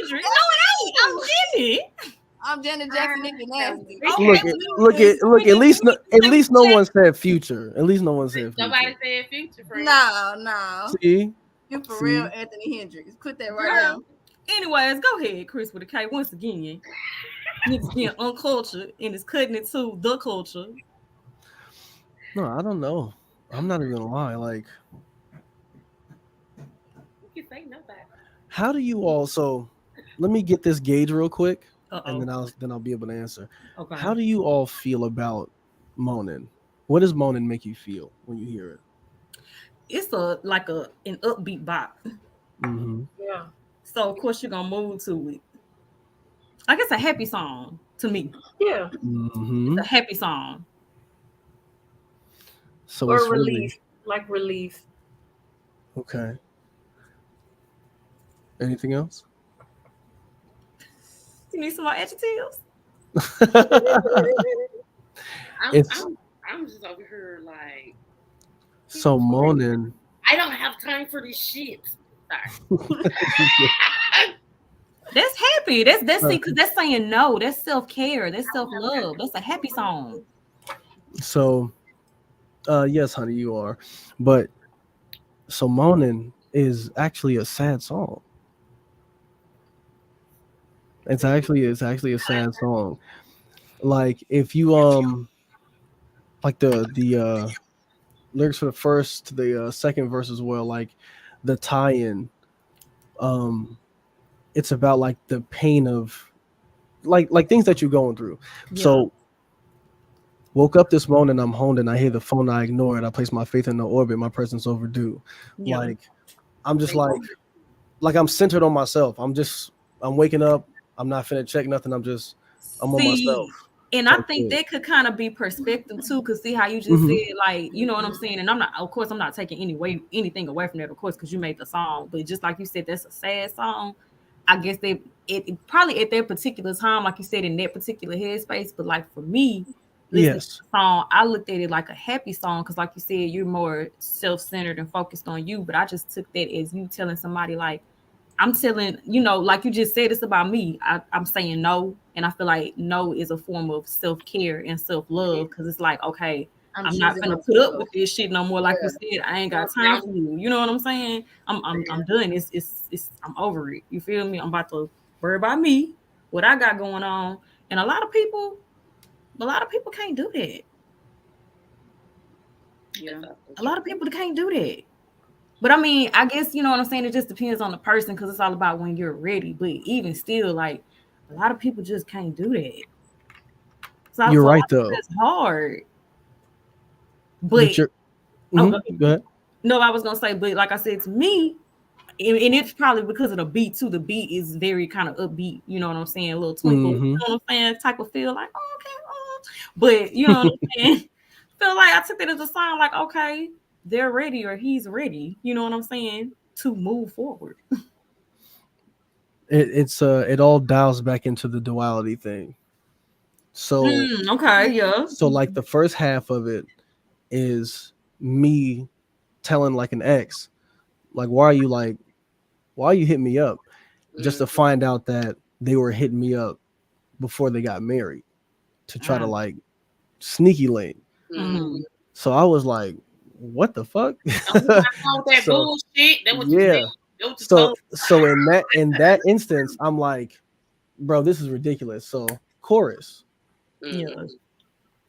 Hendrix. No, it ain't. I'm Jimmy. I'm Janet Jackson, Nicky Nasty. Look. At least no one said Future. At least no one said Future. Nobody said Future. No. See, you Pharrell Anthony Hendrix. Put that right now. Anyways, go ahead, Chris with a K. Once again, niggas being uncultured and it's cutting it to the culture. No, I don't know. I'm not even gonna lie. Like, you can say nobody. How do you all? So, let me get this gauge real quick. And then I'll be able to answer. Okay. How do you all feel about moaning? What does moaning make you feel when you hear it? It's an upbeat bop. Mm-hmm. Yeah. So of course you're gonna move to it. Like it's a happy song to me. Yeah. Mm-hmm. It's a happy song. So or it's relief, really... like relief. Okay. Anything else? You need some more adjectives? I'm just over here like. So moaning. I don't have time for this shit. Sorry. That's happy. That's because that's saying no. That's self-care. That's self-love. That's a happy song. So, yes, honey, you are. But so moaning is actually a sad song. It's actually a sad song. Like if you like the lyrics for the first to the second verse as well, like the tie-in, it's about like the pain of like things that you're going through. Yeah. So woke up this morning, I'm honed and I hear the phone, I ignore it. I place my faith in the orbit, my presence overdue. Yeah. Like I'm just like I'm centered on myself. I'm waking up. I'm not finna check nothing. I'm on myself. And I think that could kind of be perspective too, because see how you just said, like, you know what I'm saying? And I'm not taking anything away from that, of course, because you made the song. But just like you said, that's a sad song. I guess it probably at that particular time, like you said, in that particular headspace. But like for me, listening to the song, I looked at it like a happy song because, like you said, you're more self-centered and focused on you. But I just took that as you telling somebody like, I'm telling, like you just said, it's about me. I'm saying no. And I feel like no is a form of self-care and self-love because it's like, okay, I'm not going to put up with this shit no more. Like you said, I ain't got time for you. You know what I'm saying? I'm done. It's I'm over it. You feel me? I'm about to worry about me, what I got going on. And a lot of people can't do that. Yeah. A lot of people can't do that. But I mean, I guess, you know what I'm saying? It just depends on the person because it's all about when you're ready. But even still, like, a lot of people just can't do that. So you're right, though. It's hard. But go ahead. No, I was gonna say, but like I said, to me, and it's probably because of the beat too. The beat is very kind of upbeat. You know what I'm saying? A little twinkle. You know what I'm saying? Type of feel like, oh, okay, but you know what I'm saying? Feel like I took it as a sign, like, okay, they're ready or he's ready. You know what I'm saying? To move forward. It all dials back into the duality thing. So okay, yeah. So like the first half of it is me telling like an ex, like, why are you hitting me up? Just to find out that they were hitting me up before they got married to try to like sneaky link. So I was like, what the fuck? That bullshit. That what yeah. So in that instance, I'm like, bro, this is ridiculous. So chorus. Yeah.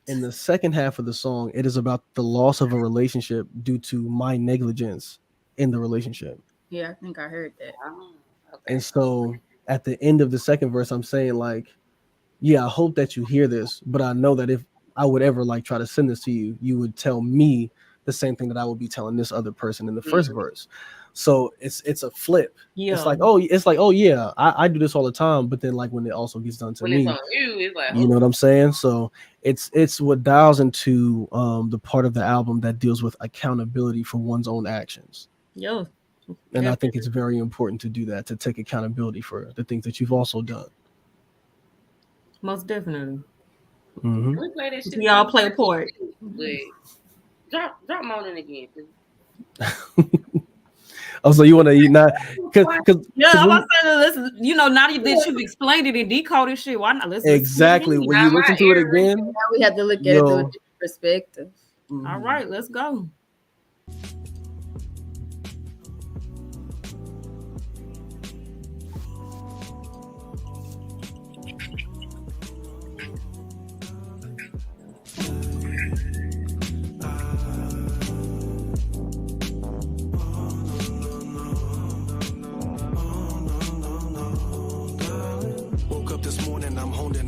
In the second half of the song, it is about the loss of a relationship due to my negligence in the relationship. Yeah, I think I heard that. Okay. And so at the end of the second verse, I'm saying like, yeah, I hope that you hear this, but I know that if I would ever like try to send this to you, you would tell me the same thing that I would be telling this other person in the first verse. So it's a flip. Yeah. It's like, oh yeah, I do this all the time, but then like when it also gets done to me, it's on you, it's like, you know what I'm saying? So it's what dials into the part of the album that deals with accountability for one's own actions. Yeah. And I think it's very important to do that, to take accountability for the things that you've also done. Most definitely. Mm-hmm. We play that shit. Y'all play a part. Drop Monin again, please. Oh, so you want to eat not? Cause I'm about to say, listen, you know, now that you've explained it and decoded shit, why not listen? Exactly. When you listen to it again, now we have to look at it through a different perspective. Mm-hmm. All right, let's go.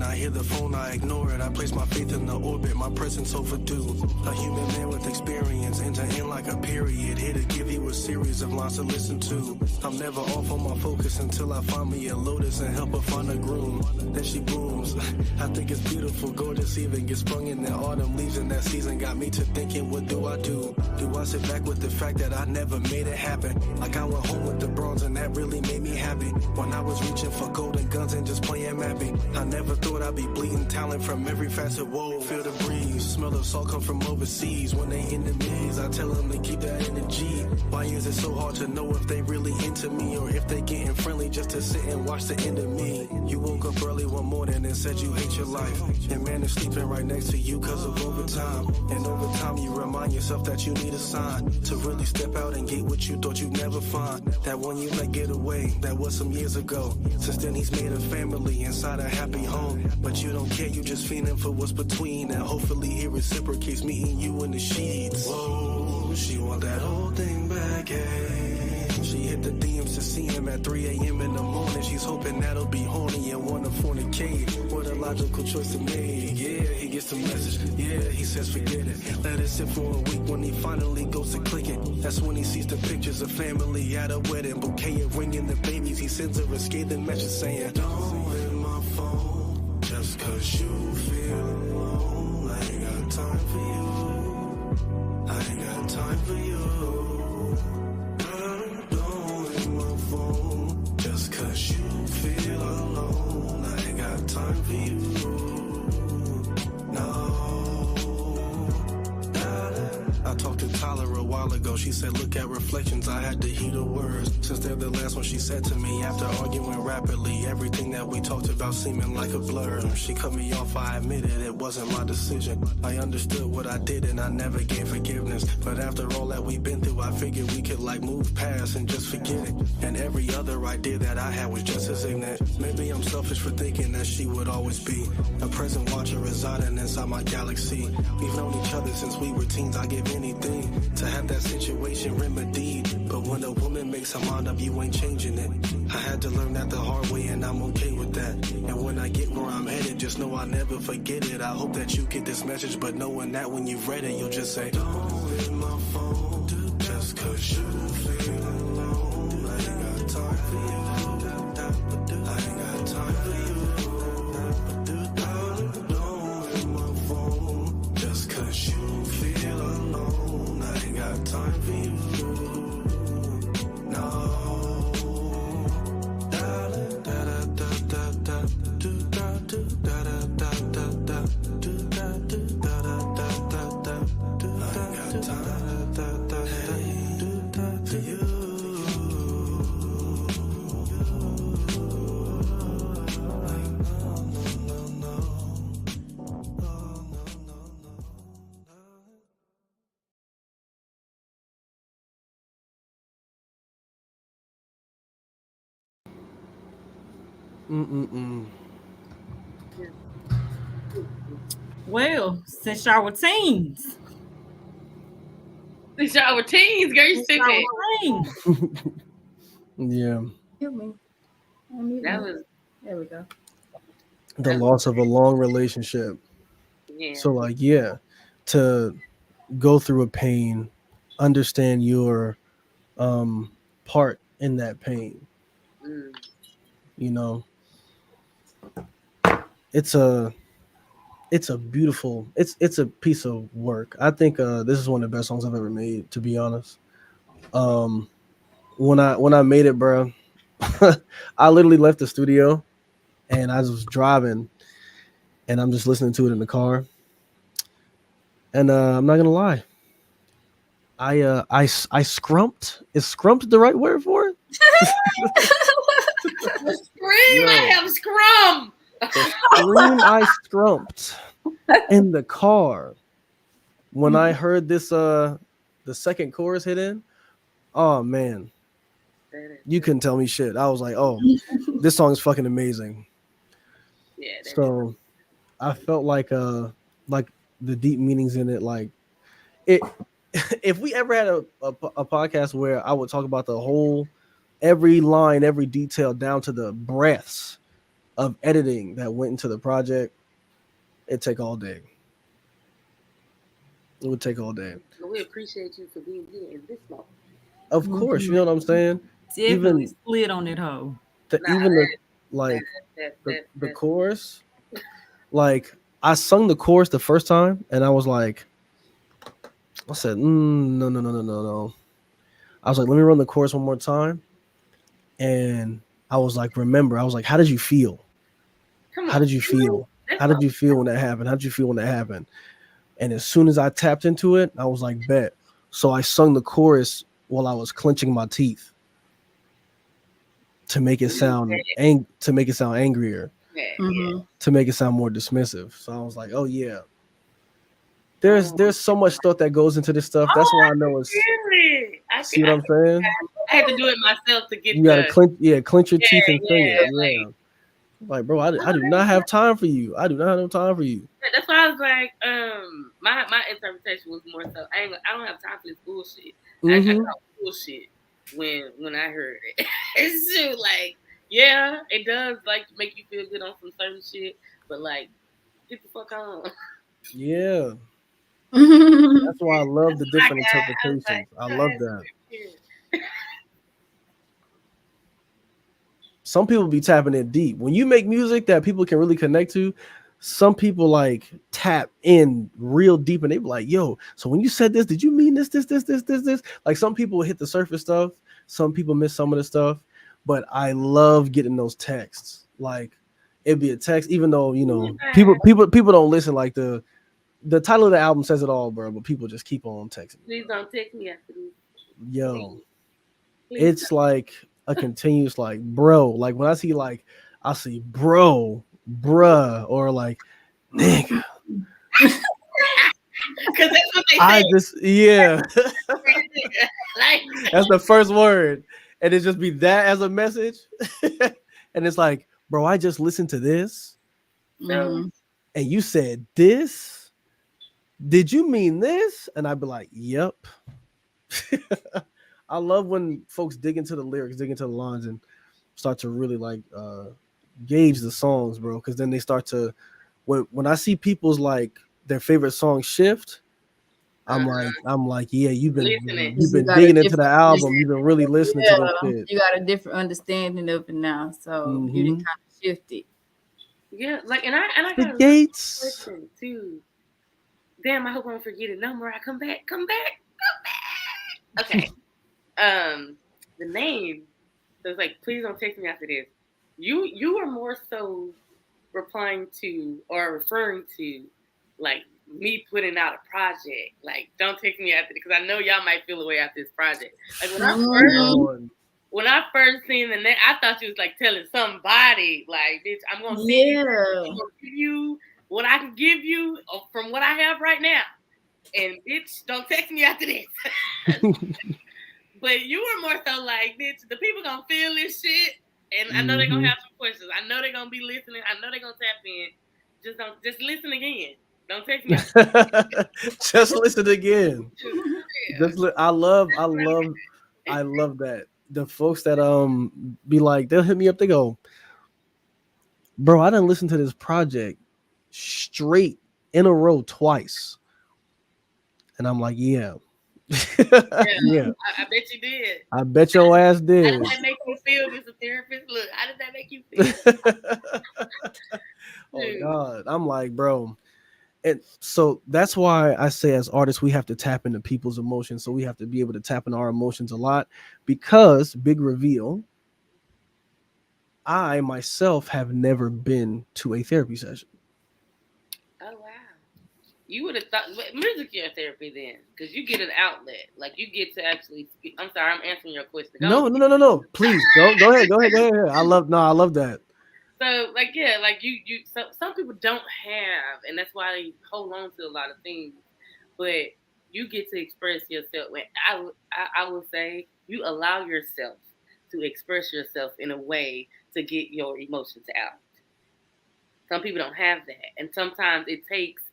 I hear the phone, I ignore it. I place my faith in the orbit, my presence overdue. A human man with experience, enter in like a period. Here to give you a series of lines to listen to. I'm never off on my focus until I find me a lotus and help her find a groom. Then she blooms. I think it's beautiful, gorgeous, even get sprung in the autumn leaves, and that season got me to thinking, what do I do? Do I sit back with the fact that I never made it happen? Like I went home with the bronze and that really made me happy. When I was reaching for golden guns and just playing mapping, I never thought I'd be bleeding talent from every facet. Whoa, feel the breeze, smell the salt come from overseas. When they enemies, I tell them to keep that energy. Why is it so hard to know if they really into me, or if they getting friendly just to sit and watch the end of me? You woke up early one morning and said you hate your life, and man is sleeping right next to you cause of overtime. And over time you remind yourself that you need a sign to really step out and get what you thought you'd never find. That one you let get away, that was some years ago. Since then he's made a family inside a happy home. But you don't care, you just feeling for what's between, and hopefully he reciprocates meeting you in the sheets. Whoa, she want that whole thing back, hey. She hit the DMs to see him at 3 a.m. in the morning. She's hoping that'll be horny and wanna fornicate. What a logical choice to make. Yeah, he gets the message. Yeah, he says forget it. Let it sit for a week. When he finally goes to click it, that's when he sees the pictures of family at a wedding. Bouquet of ringing the babies. He sends her a scathing message saying, don't hit my phone just cause you feel alone. I ain't got time for you. I ain't got time for you. Don't hit my phone just cause you feel alone. I ain't got time for you. No. I talked to Tyler a while ago. She said, look at reflections. I had to heed her words, since they're the last one she said to me. After arguing rapidly, everything that we talked about seeming like a blur. She cut me off, I admitted it wasn't my decision. I understood what I did and I never gave forgiveness. But after all that we've been through, I figured we could like move past and just forget it. And every other idea that I had was just as ignorant. Maybe I'm selfish for thinking that she would always be a present watcher residing inside my galaxy. We've known each other since we were teens. I give anything to have that situation remedied. But when a woman makes her mind up, you ain't changing it. I had to learn that the hard way, and I'm okay with that. And when I get where I'm headed, just know I'll never forget it. I hope that you get this message, but knowing that when you've read it, you'll just say, don't hit my phone just cause cause you feel alone. I ain't got time for you. I ain't got time for you. Darling, don't hit my phone. Just cause you feel alone. I ain't got time for you. No. Well, since y'all were teens. Since y'all were teens, girl, you stupid. Yeah. That was. There we go. The loss of a long relationship. Yeah. So like, yeah, to go through a pain, understand your part in that pain. You know, it's a beautiful, it's a piece of work. I think this is one of the best songs I've ever made, to be honest. When I made it, bro, I literally left the studio and I was driving and I'm just listening to it in the car. And I'm not gonna lie, I scrumped. Is scrumped the right word for it? The scream, I have scrum. The scream I scrumped in the car when I heard this the second chorus hit in. Oh man, you couldn't tell me shit. I was like, oh, this song is fucking amazing. Yeah. So I felt like the deep meanings in it, like it. If we ever had a podcast where I would talk about the whole, every line, every detail down to the breaths of editing that went into the project, it'd take all day. It would take all day. We appreciate you for being here in this moment. Of course, you know what I'm saying? Definitely slid on that hoe. The chorus, like I sung the chorus the first time and I was like, I said, no. I was like, let me run the chorus one more time. And I was like, remember, I was like, how did you feel? How did you feel? How did you feel when that happened? How did you feel when that happened? And as soon as I tapped into it, I was like, bet. So I sung the chorus while I was clenching my teeth to make it sound angrier, to make it sound more dismissive. So I was like, oh yeah. There's so much thought that goes into this stuff. That's why I know it's. Really? See what I'm saying? I had to do it myself to get. You gotta clench your teeth and sing it. Yeah. Like, bro, I do not have time for you. I do not have no time for you. That's why I was like, my interpretation was more so I don't have time for this bullshit. I got bullshit when I heard it. It's just like, yeah, it does like make you feel good on some certain shit, but like, get the fuck on. Yeah. That's why I love the different interpretations. I love that. Some people be tapping it deep. When you make music that people can really connect to, some people like tap in real deep and they be like, yo, so when you said this, did you mean this? Like some people hit the surface stuff. Some people miss some of the stuff, but I love getting those texts. Like it'd be a text, even though, you know, people don't listen. Like the title of the album says it all, bro, but people just keep on texting. Please don't text me after this. Yo, it's like a continuous, like, bro, like when I see like, I see bro, bruh, or like nigga. Because that's what they say. I just, yeah. That's the first word. And it just be that as a message. And it's like, bro, I just listened to this. And you said this. Did you mean this? And I'd be like, yep. I love when folks dig into the lyrics, dig into the lines, and start to really like gauge the songs, bro. Because then they start to, when I see people's like their favorite song shift, I'm like, yeah, you've been listening. digging into the album. You've been really listening to this shit. You got a different understanding of it now, so you didn't kind of shift it. Yeah, like and I got the a Gates question too. Damn, I hope I don't forget it. No more. I come back. Okay. The name. So it's like, please don't text me after this. You are more so replying to or referring to like me putting out a project. Like, don't text me after it because I know y'all might feel away after this project. Like when I first seen the name, I thought you was like telling somebody, like, bitch, I'm gonna see you. I'm gonna give you what I can give you from what I have right now. And bitch, don't text me after this. But you were more so like, bitch, the people gonna feel this shit. And I know they're gonna have some questions. I know they're gonna be listening. I know they're gonna tap in. Just listen again. Don't text me. Just listen again. I love that. The folks that be like, they'll hit me up, they go, bro, I done listened to this project straight in a row twice. And I'm like, yeah. Yeah. I bet you did. I bet your ass did. How did that make you feel, Mr. Therapist? Look, how did that make you feel? Oh God. I'm like, bro. And so that's why I say as artists, we have to tap into people's emotions. So we have to be able to tap into our emotions a lot because, big reveal, I myself have never been to a therapy session. Oh, wow. You would have thought music your therapy then, because you get an outlet. Like you get to actually speak. I'm sorry, I'm answering your question. No. Please, go ahead. I love that. So, like, yeah, like some people don't have, and that's why they hold on to a lot of things. But you get to express yourself. When I would say you allow yourself to express yourself in a way to get your emotions out. Some people don't have that, and sometimes it takes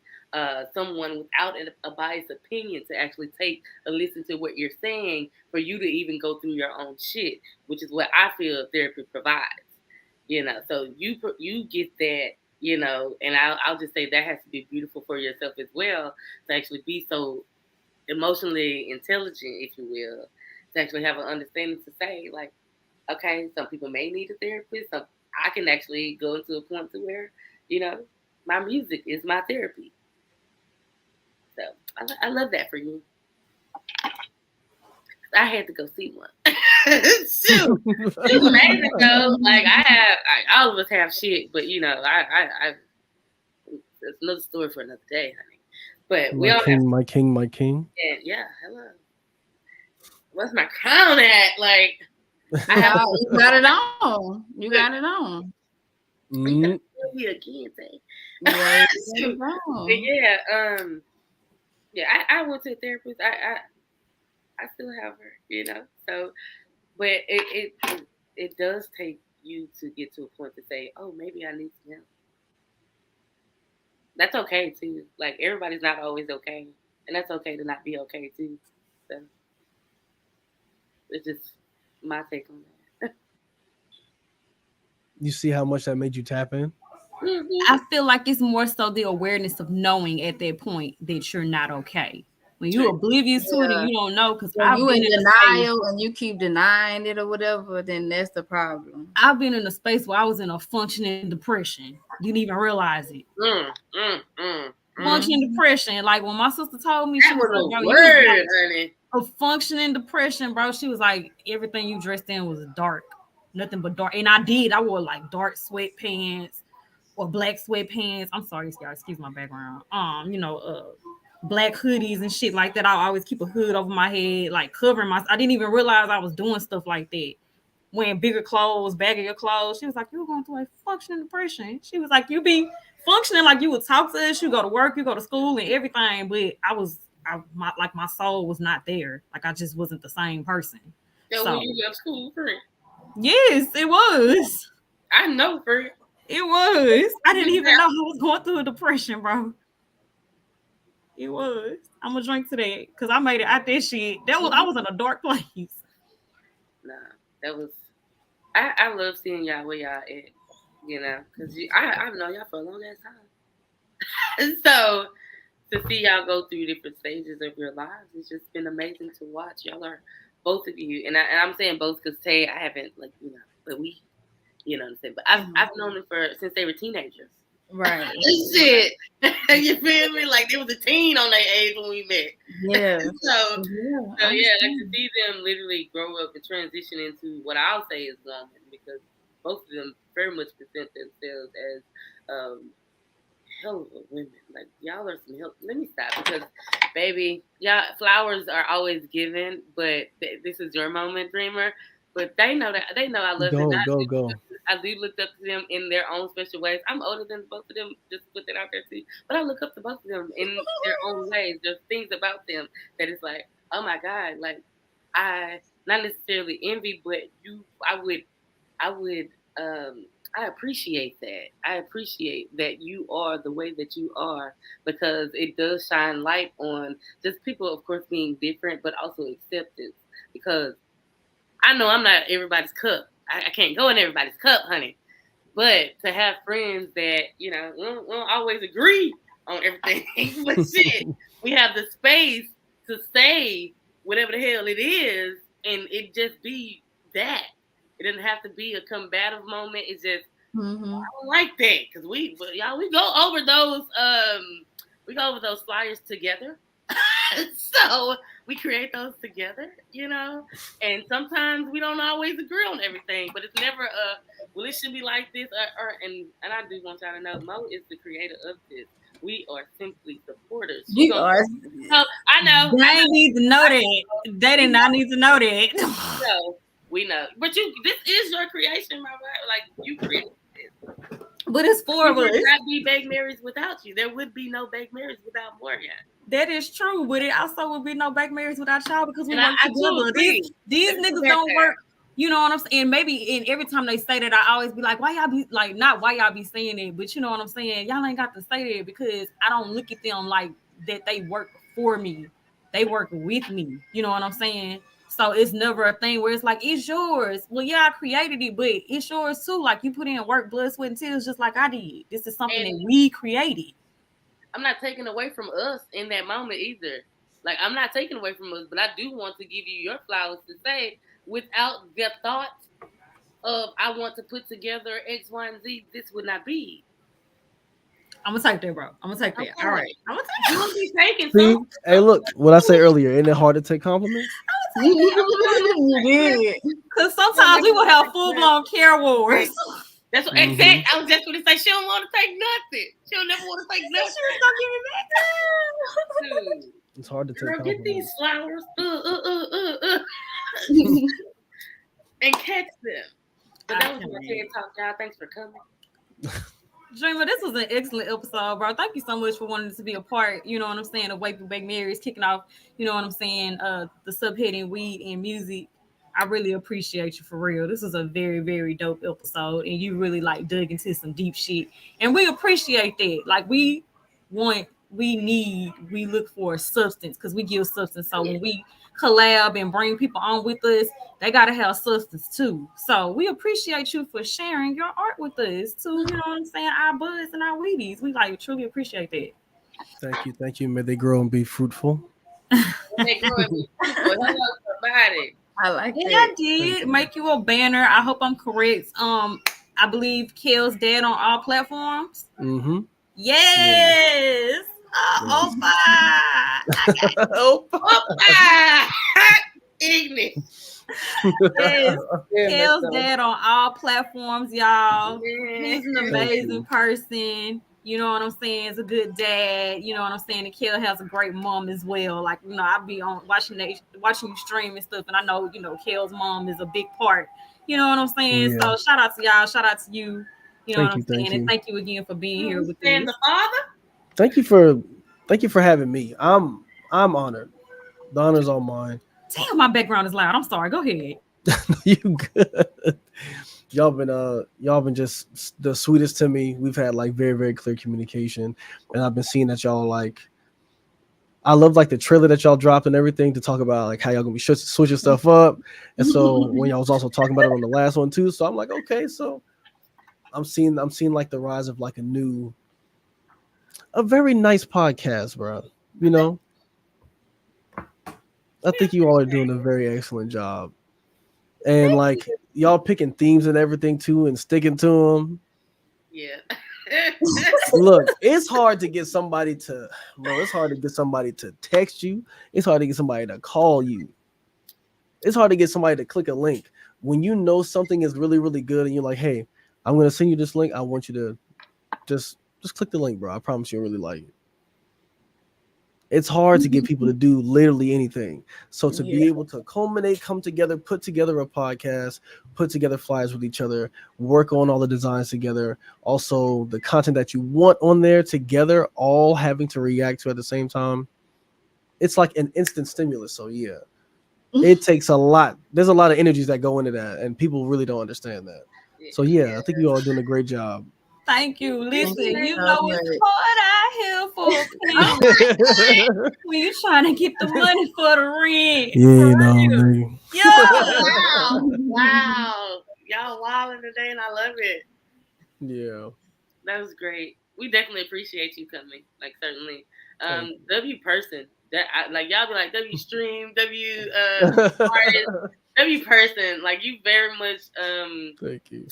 someone without a biased opinion to actually take a listen to what you're saying for you to even go through your own shit, which is what I feel therapy provides. So you get that, and I'll just say that has to be beautiful for yourself as well, to actually be so emotionally intelligent, if you will, to actually have an understanding to say, like, okay, some people may need a therapist. I can actually go to a point to where, my music is my therapy. So I love that for you. I had to go see one. Shoot, it was amazing though. Like all of us have shit, but I it's another story for another day, honey. But we all have my king. Yeah, hello. What's my crown at? Like, you got it on. You got it on. Again, say. Yeah, I went to a therapist. I still have her, So, but it does take you to get to a point to say, oh, maybe I need some help. That's okay too. Like, everybody's not always okay, and that's okay to not be okay too. So it's just my take on that. You see how much that made you tap in? I feel like it's more so the awareness of knowing at that point that you're not okay. When you're oblivious to it and you don't know, because when you in denial and you keep denying it or whatever, then that's the problem. I've been in a space where I was in a functioning depression. You didn't even realize it. Functioning depression. Like when my sister told me, she was like, honey. A functioning depression, bro. She was like, everything you dressed in was dark. Nothing but dark. And I wore like dark sweatpants or black sweatpants. I'm sorry, y'all, excuse my background. Black hoodies and shit like that. I always keep a hood over my head, like covering my. I didn't even realize I was doing stuff like that. Wearing bigger clothes, baggier clothes. She was like, "You were going through a functioning depression." She was like, "You be functioning like you would talk to us. You go to work, you go to school, and everything." But my soul was not there. Like I just wasn't the same person. So when you left school, friend? Yes, it was. I know, friend. It was. I didn't even know I was going through a depression, bro. It was. I'm gonna drink today because I made it out that shit. I was in a dark place. Nah, that was. I love seeing y'all where y'all at, because I've known y'all for a long ass time. So to see y'all go through different stages of your lives. It's just been amazing to watch. Y'all are both of you, and I'm saying both because Tay, I haven't but we, you know what I'm saying. But I've known them since they were teenagers. Right. Shit. You feel me? Like they was a teen on their age when we met. Yeah. so yeah, like to see them literally grow up and transition into what I'll say is woman, because both of them very much present themselves as hell of women. Like y'all are some help. Let me stop because, baby, y'all flowers are always given, but this is your moment, dreamer. But they know I love them. Go. I do look up to them in their own special ways. I'm older than both of them, just to put that out there too. But I look up to both of them in their own ways. There's things about them that is like, oh my God, like I not necessarily envy, but I appreciate that. I appreciate that you are the way that you are, because it does shine light on just people, of course, being different, but also acceptance. Because I know I'm not everybody's cup. I can't go in everybody's cup, honey. But to have friends that, we don't always agree on everything, but shit, we have the space to say whatever the hell it is, and it just be that. It doesn't have to be a combative moment. It's just I don't like that because we go over those flyers together. So we create those together, and sometimes we don't always agree on everything, but it's never it should be like this and I do want y'all to know Mo is the creator of this. We are simply supporters. We are. So I know. They need to know that. They did not need to know that. No, we know. But this is your creation, my right? Like you created this. But it's for us. There would not be BakedMarys without you. There would be no BakedMarys without Morgan. That is true, but it also would be no BakedMarys without y'all because we work together. These niggas don't work. You know what I'm saying? Maybe every time they say that, I always be like, why y'all be like, not why y'all be saying it, but you know what I'm saying? Y'all ain't got to say that because I don't look at them like that they work for me. They work with me. You know what I'm saying? So it's never a thing where it's like, it's yours. Well, yeah, I created it, but it's yours too. Like you put in work, blood, sweat, and tears just like I did. This is something that we created. I'm not taking away from us in that moment either. Like I'm not taking away from us, but I do want to give you your flowers to say without the thought of I want to put together X, Y, and Z, this would not be. I'm gonna take that, bro. I'm gonna take that. All right. I'm gonna take that. You won't be taking something. Hey, look, what I said earlier, isn't it hard to take compliments? Because sometimes we will have full-blown care wars. That's what exactly. I was just going to say she don't want to take nothing. She don't never want to take nothing. She don't give me back. Dude, it's hard to take. Girl, get these flowers and catch them. But that was my TED Talk, y'all. Thanks for coming. Dreamer, this was an excellent episode, bro. Thank you so much for wanting to be a part. You know what I'm saying? Of BakedMarys kicking off. You know what I'm saying? The subheading weed and music. I really appreciate you for real. This was a very, very dope episode, and you really dug into some deep shit, and we appreciate that. Like we look for substance because we give substance. So when we collab and bring people on with us, they gotta have substance too. So we appreciate you for sharing your art with us too. You know what I'm saying? Our buds and our Weedies. We truly appreciate that. Thank you. May they grow and be fruitful. They grow and be fruitful. Hello, somebody. I like that. I did make you a banner. I hope I'm correct. I believe KalesDad on all platforms. Mm-hmm. Yes. Opa. Ignis. Yes. KalesDad on all platforms, y'all. He's an amazing person. You know what I'm saying? He's a good dad. You know what I'm saying? And Kel has a great mom as well. I be on watching you stream and stuff, and I know, Kel's mom is a big part. You know what I'm saying? Yeah. So shout out to y'all. Shout out to you. You know what I'm saying? And thank you again for being here with us. And the father? Thank you for having me. I'm honored. The honor's all mine. Damn, my background is loud. I'm sorry. Go ahead. You good? Y'all been just the sweetest to me. We've had very, very clear communication, and I've been seeing that y'all I love the trailer that y'all dropped and everything to talk about how y'all gonna be switching stuff up. And so when y'all was also talking about it on the last one too, so I'm okay, so I'm seeing the rise of a new a very nice podcast, bro. You know, I think you all are doing a very excellent job, and like y'all picking themes and everything too, and sticking to them. Yeah. Look, it's hard to get somebody to, bro. It's hard to get somebody to text you. It's hard to get somebody to call you. It's hard to get somebody to click a link when you know something is really, really good, and you're like, "Hey, I'm gonna send you this link. I want you to just click the link, bro. I promise you'll really like it." It's hard to get people to do literally anything. So to be able to culminate, come together, put together a podcast, put together flyers with each other, work on all the designs together, also the content that you want on there together, all having to react to at the same time. It's like an instant stimulus. So yeah, it takes a lot. There's a lot of energies that go into that, and people really don't understand that. So yeah, I think you all are doing a great job. Thank you. Listen, you know it's hard out here for when you trying to get the money for the rent. Yeah, you know. Yeah. Wow. Y'all wilding today, and I love it. Yeah. That was great. We definitely appreciate you coming. Like, certainly. W person. That like y'all be like W stream, W artist, W person. Like, you very much Thank you.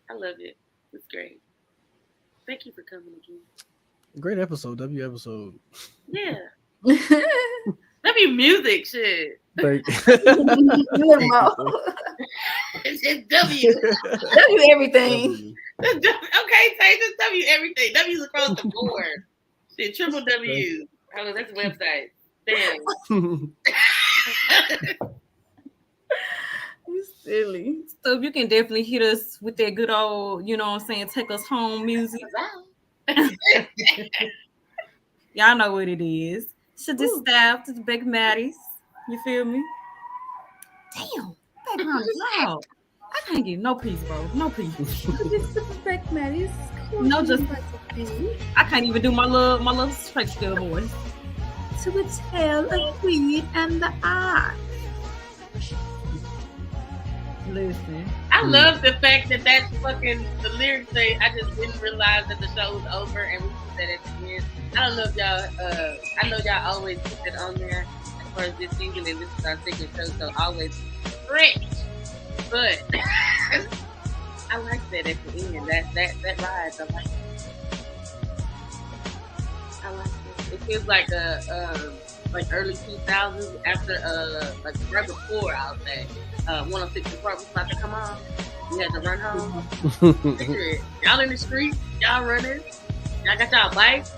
I love it. It's great. Thank you for coming again. Great episode, W episode. Yeah. W music shit. Thank you. It's just W. W everything. Okay, say just W everything. W's across the board. Shit, triple W. Oh, that's a website. Damn. You silly. So you can definitely hit us with that good old, you know what I'm saying, take us home music. Y'all know what it is. So this staff to the BakedMarys. You feel me? Damn, background is loud. I can't get no peace, bro. No peace. BakedMarys. No, just I can't even do my little Shakespeare voice. To a tale of weed and the eye. Listen, I love the fact that that's fucking the lyrics say. I just didn't realize that the show was over, and we put that at the end. I don't know if y'all. I know y'all always put it on there as far as this season, and this is our second show, so always stretch. But I like that at the end. That rise, I like it. I like it. It feels like like early 2000s after like right before I would say 106 Park was about to come on. We had to run home. Y'all in the street, y'all running, y'all got y'all bikes.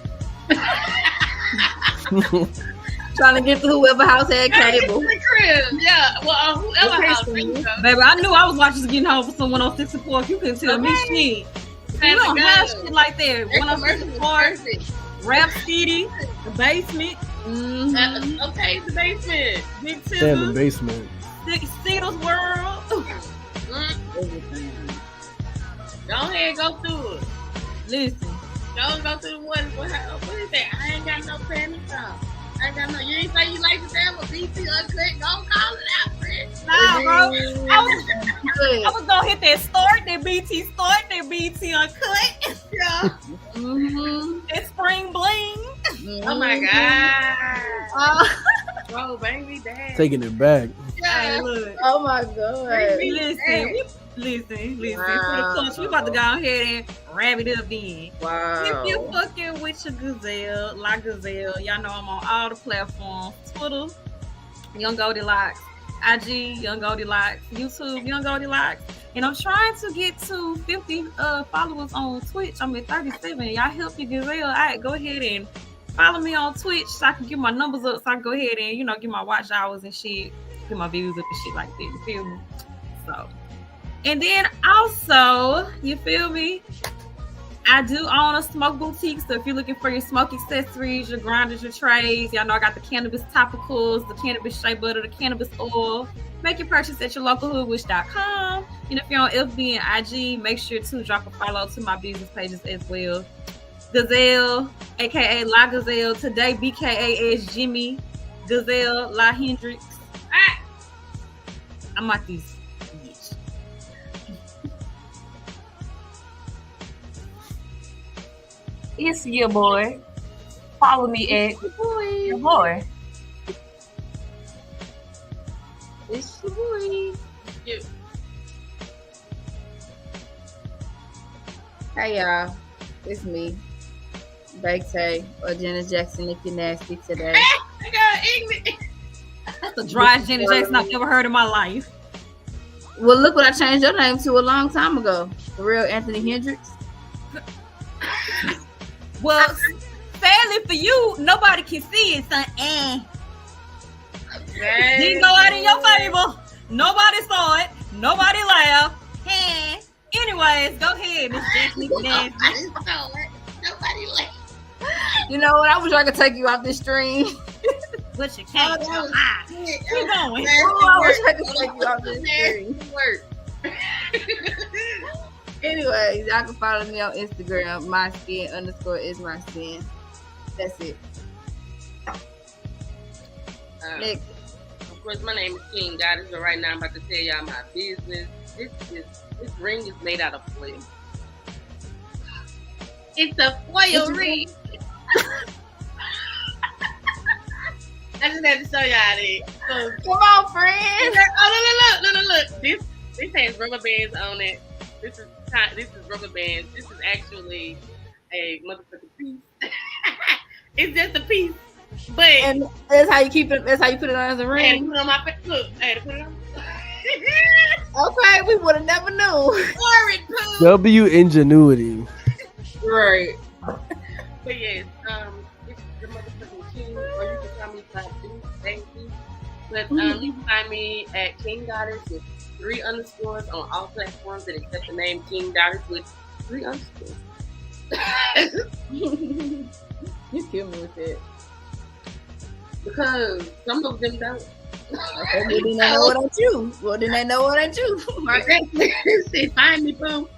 Trying to get to whoever house had cable. The crib, yeah. Well, whoever house. Baby, I knew I was watching Getting Home for some 106 Park. You couldn't tell me shit. You don't have shit like that. 106 Park, Rap City, the basement. Okay, the basement. Big Damn, the basement. Cedar's World. Everything. Go ahead, go through it. Listen. Go through the one. What is that? I ain't got no panties on. I ain't got no. You ain't say you like the damn BT uncut. Don't call it out, Chris. Nah, bro. I was gonna hit that start, that BT uncut. Yeah. That spring bling. Oh my god. Bro, baby, dad. Taking it back. Yeah. Look. Oh my god. Listen. We about to go ahead and wrap it up then. Wow. If you fucking with your Gazelle, like Gazelle, y'all know I'm on all the platforms. Twitter, Young Goldilocks. IG, Young Goldilocks. YouTube, Young Goldilocks. And I'm trying to get to 50 followers on Twitch. I'm at 37. Y'all help your Gazelle. All right, go ahead and follow me on Twitch so I can get my numbers up, so I can go ahead and, get my watch hours and shit, get my views up and shit like that. You feel me? So, and then also, you feel me? I do own a smoke boutique, so if you're looking for your smoke accessories, your grinders, your trays, y'all know I got the cannabis topicals, the cannabis shea butter, the cannabis oil. Make your purchase at your local hoodwish.com. And if you're on FB and IG, make sure to drop a follow to my business pages as well. Gazelle, aka La Gazelle, today BKA as Jimmy, Gazelle, La Hendrix. I'm at these. It's your boy. Follow me at your boy. It's your boy. Hey y'all, it's me, BakedMarys or Janet Jackson if you're nasty today. That's the driest Janet Jackson I've ever heard in my life. Well, look what I changed your name to a long time ago. The real Anthony Hendricks. Well, sadly for you, nobody can see it, son. Didn't go out in your favor. Nobody saw it. Nobody laughed. Anyways, go ahead, Miss Jackson. Nobody laughed. You know what? I wish I could take you off this stream. But you can't. Keep going. I wish I could take you off this stream. Anyways, y'all can follow me on Instagram. myskin_is_my_skin. That's it. Next. Of course, my name is King Goddess, but right now I'm about to tell y'all my business. This ring is made out of foil. It's a foil ring. I just had to show y'all that. Come on, friends. Oh, look. This has rubber bands on it. This is rubber bands. This is actually a motherfucking piece. It's just a piece. But and that's how you keep it. That's how you put it on as a ring. I had to put it on my face. Look, I had to put it on. Okay, we would have never knew. W ingenuity. Right. But yes, it's the motherfucking King, or you can call me Baby. But you can find me at King Goddess with 3 underscores on all platforms that accept the name King Goddess with 3 underscores. You kill me with that. Because some of them don't. Okay, well, then they know it ain't you. Well, then they know it ain't you. Find me, boo.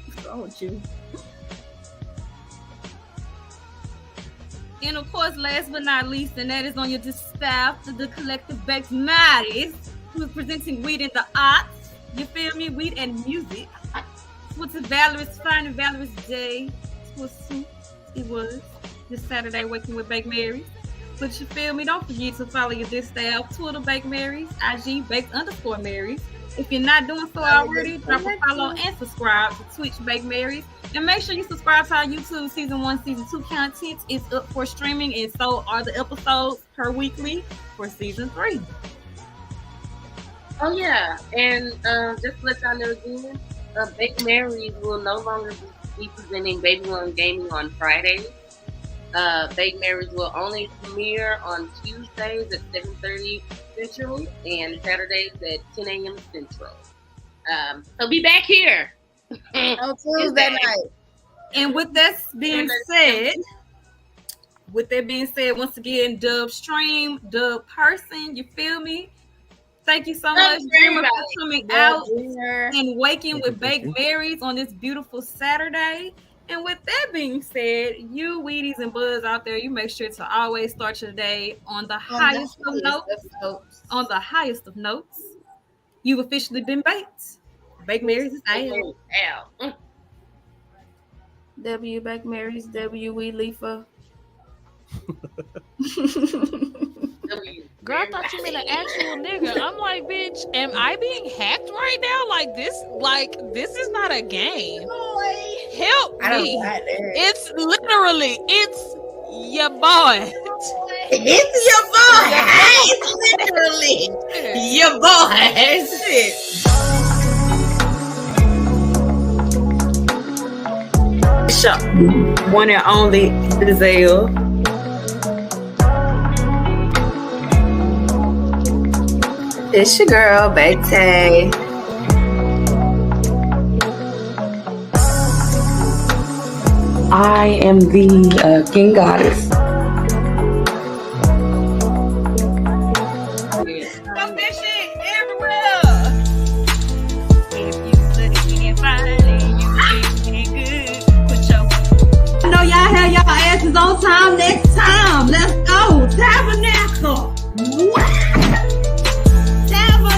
What's wrong with you? And of course, last but not least, and that is on your staff, the collective BakedMarys, who is presenting Weed in the Arts. You feel me? Weed and music. What's a valorous, fine and valorous day? It was this Saturday, Waking with BakedMarys. But you feel me? Don't forget to follow your staff, Twitter BakedMarys, IG Baked_Marys. If you're not doing so already, drop a follow and subscribe to Twitch BakedMarys. And make sure you subscribe to our YouTube Season 1, Season 2 content. It's up for streaming, and so are the episodes per weekly for Season 3. Oh, yeah. And just to let y'all know again, BakedMarys will no longer be presenting Baby One Gaming on Fridays. BakedMarys will only premiere on Tuesdays at 7:30 Central and Saturdays at 10 a.m. Central. So be back here on Tuesday night. And with that being said, once again, dub stream, dub person, you feel me? Thank you so much, Dreamer, for coming out and waking with BakedMarys on this beautiful Saturday. And with that being said, you Weedies and Buzz out there, you make sure to always start your day on the highest of notes. On the highest of notes. You've officially been baked. BakedMarys is out. W BakedMarys, W We Leafa. Girl, I thought you meant an actual nigga. I'm like, bitch, am I being hacked right now? Like this is not a game. Help me. It's literally, it's your boy. It's your boy. It's literally your boy. Shit. One and only Giselle. It's your girl, BakedMarys. I am the King Goddess. Put that shit everywhere. If you looking fine and you feeling good, put your. I know y'all have y'all asses on time next time. Let's go. Tap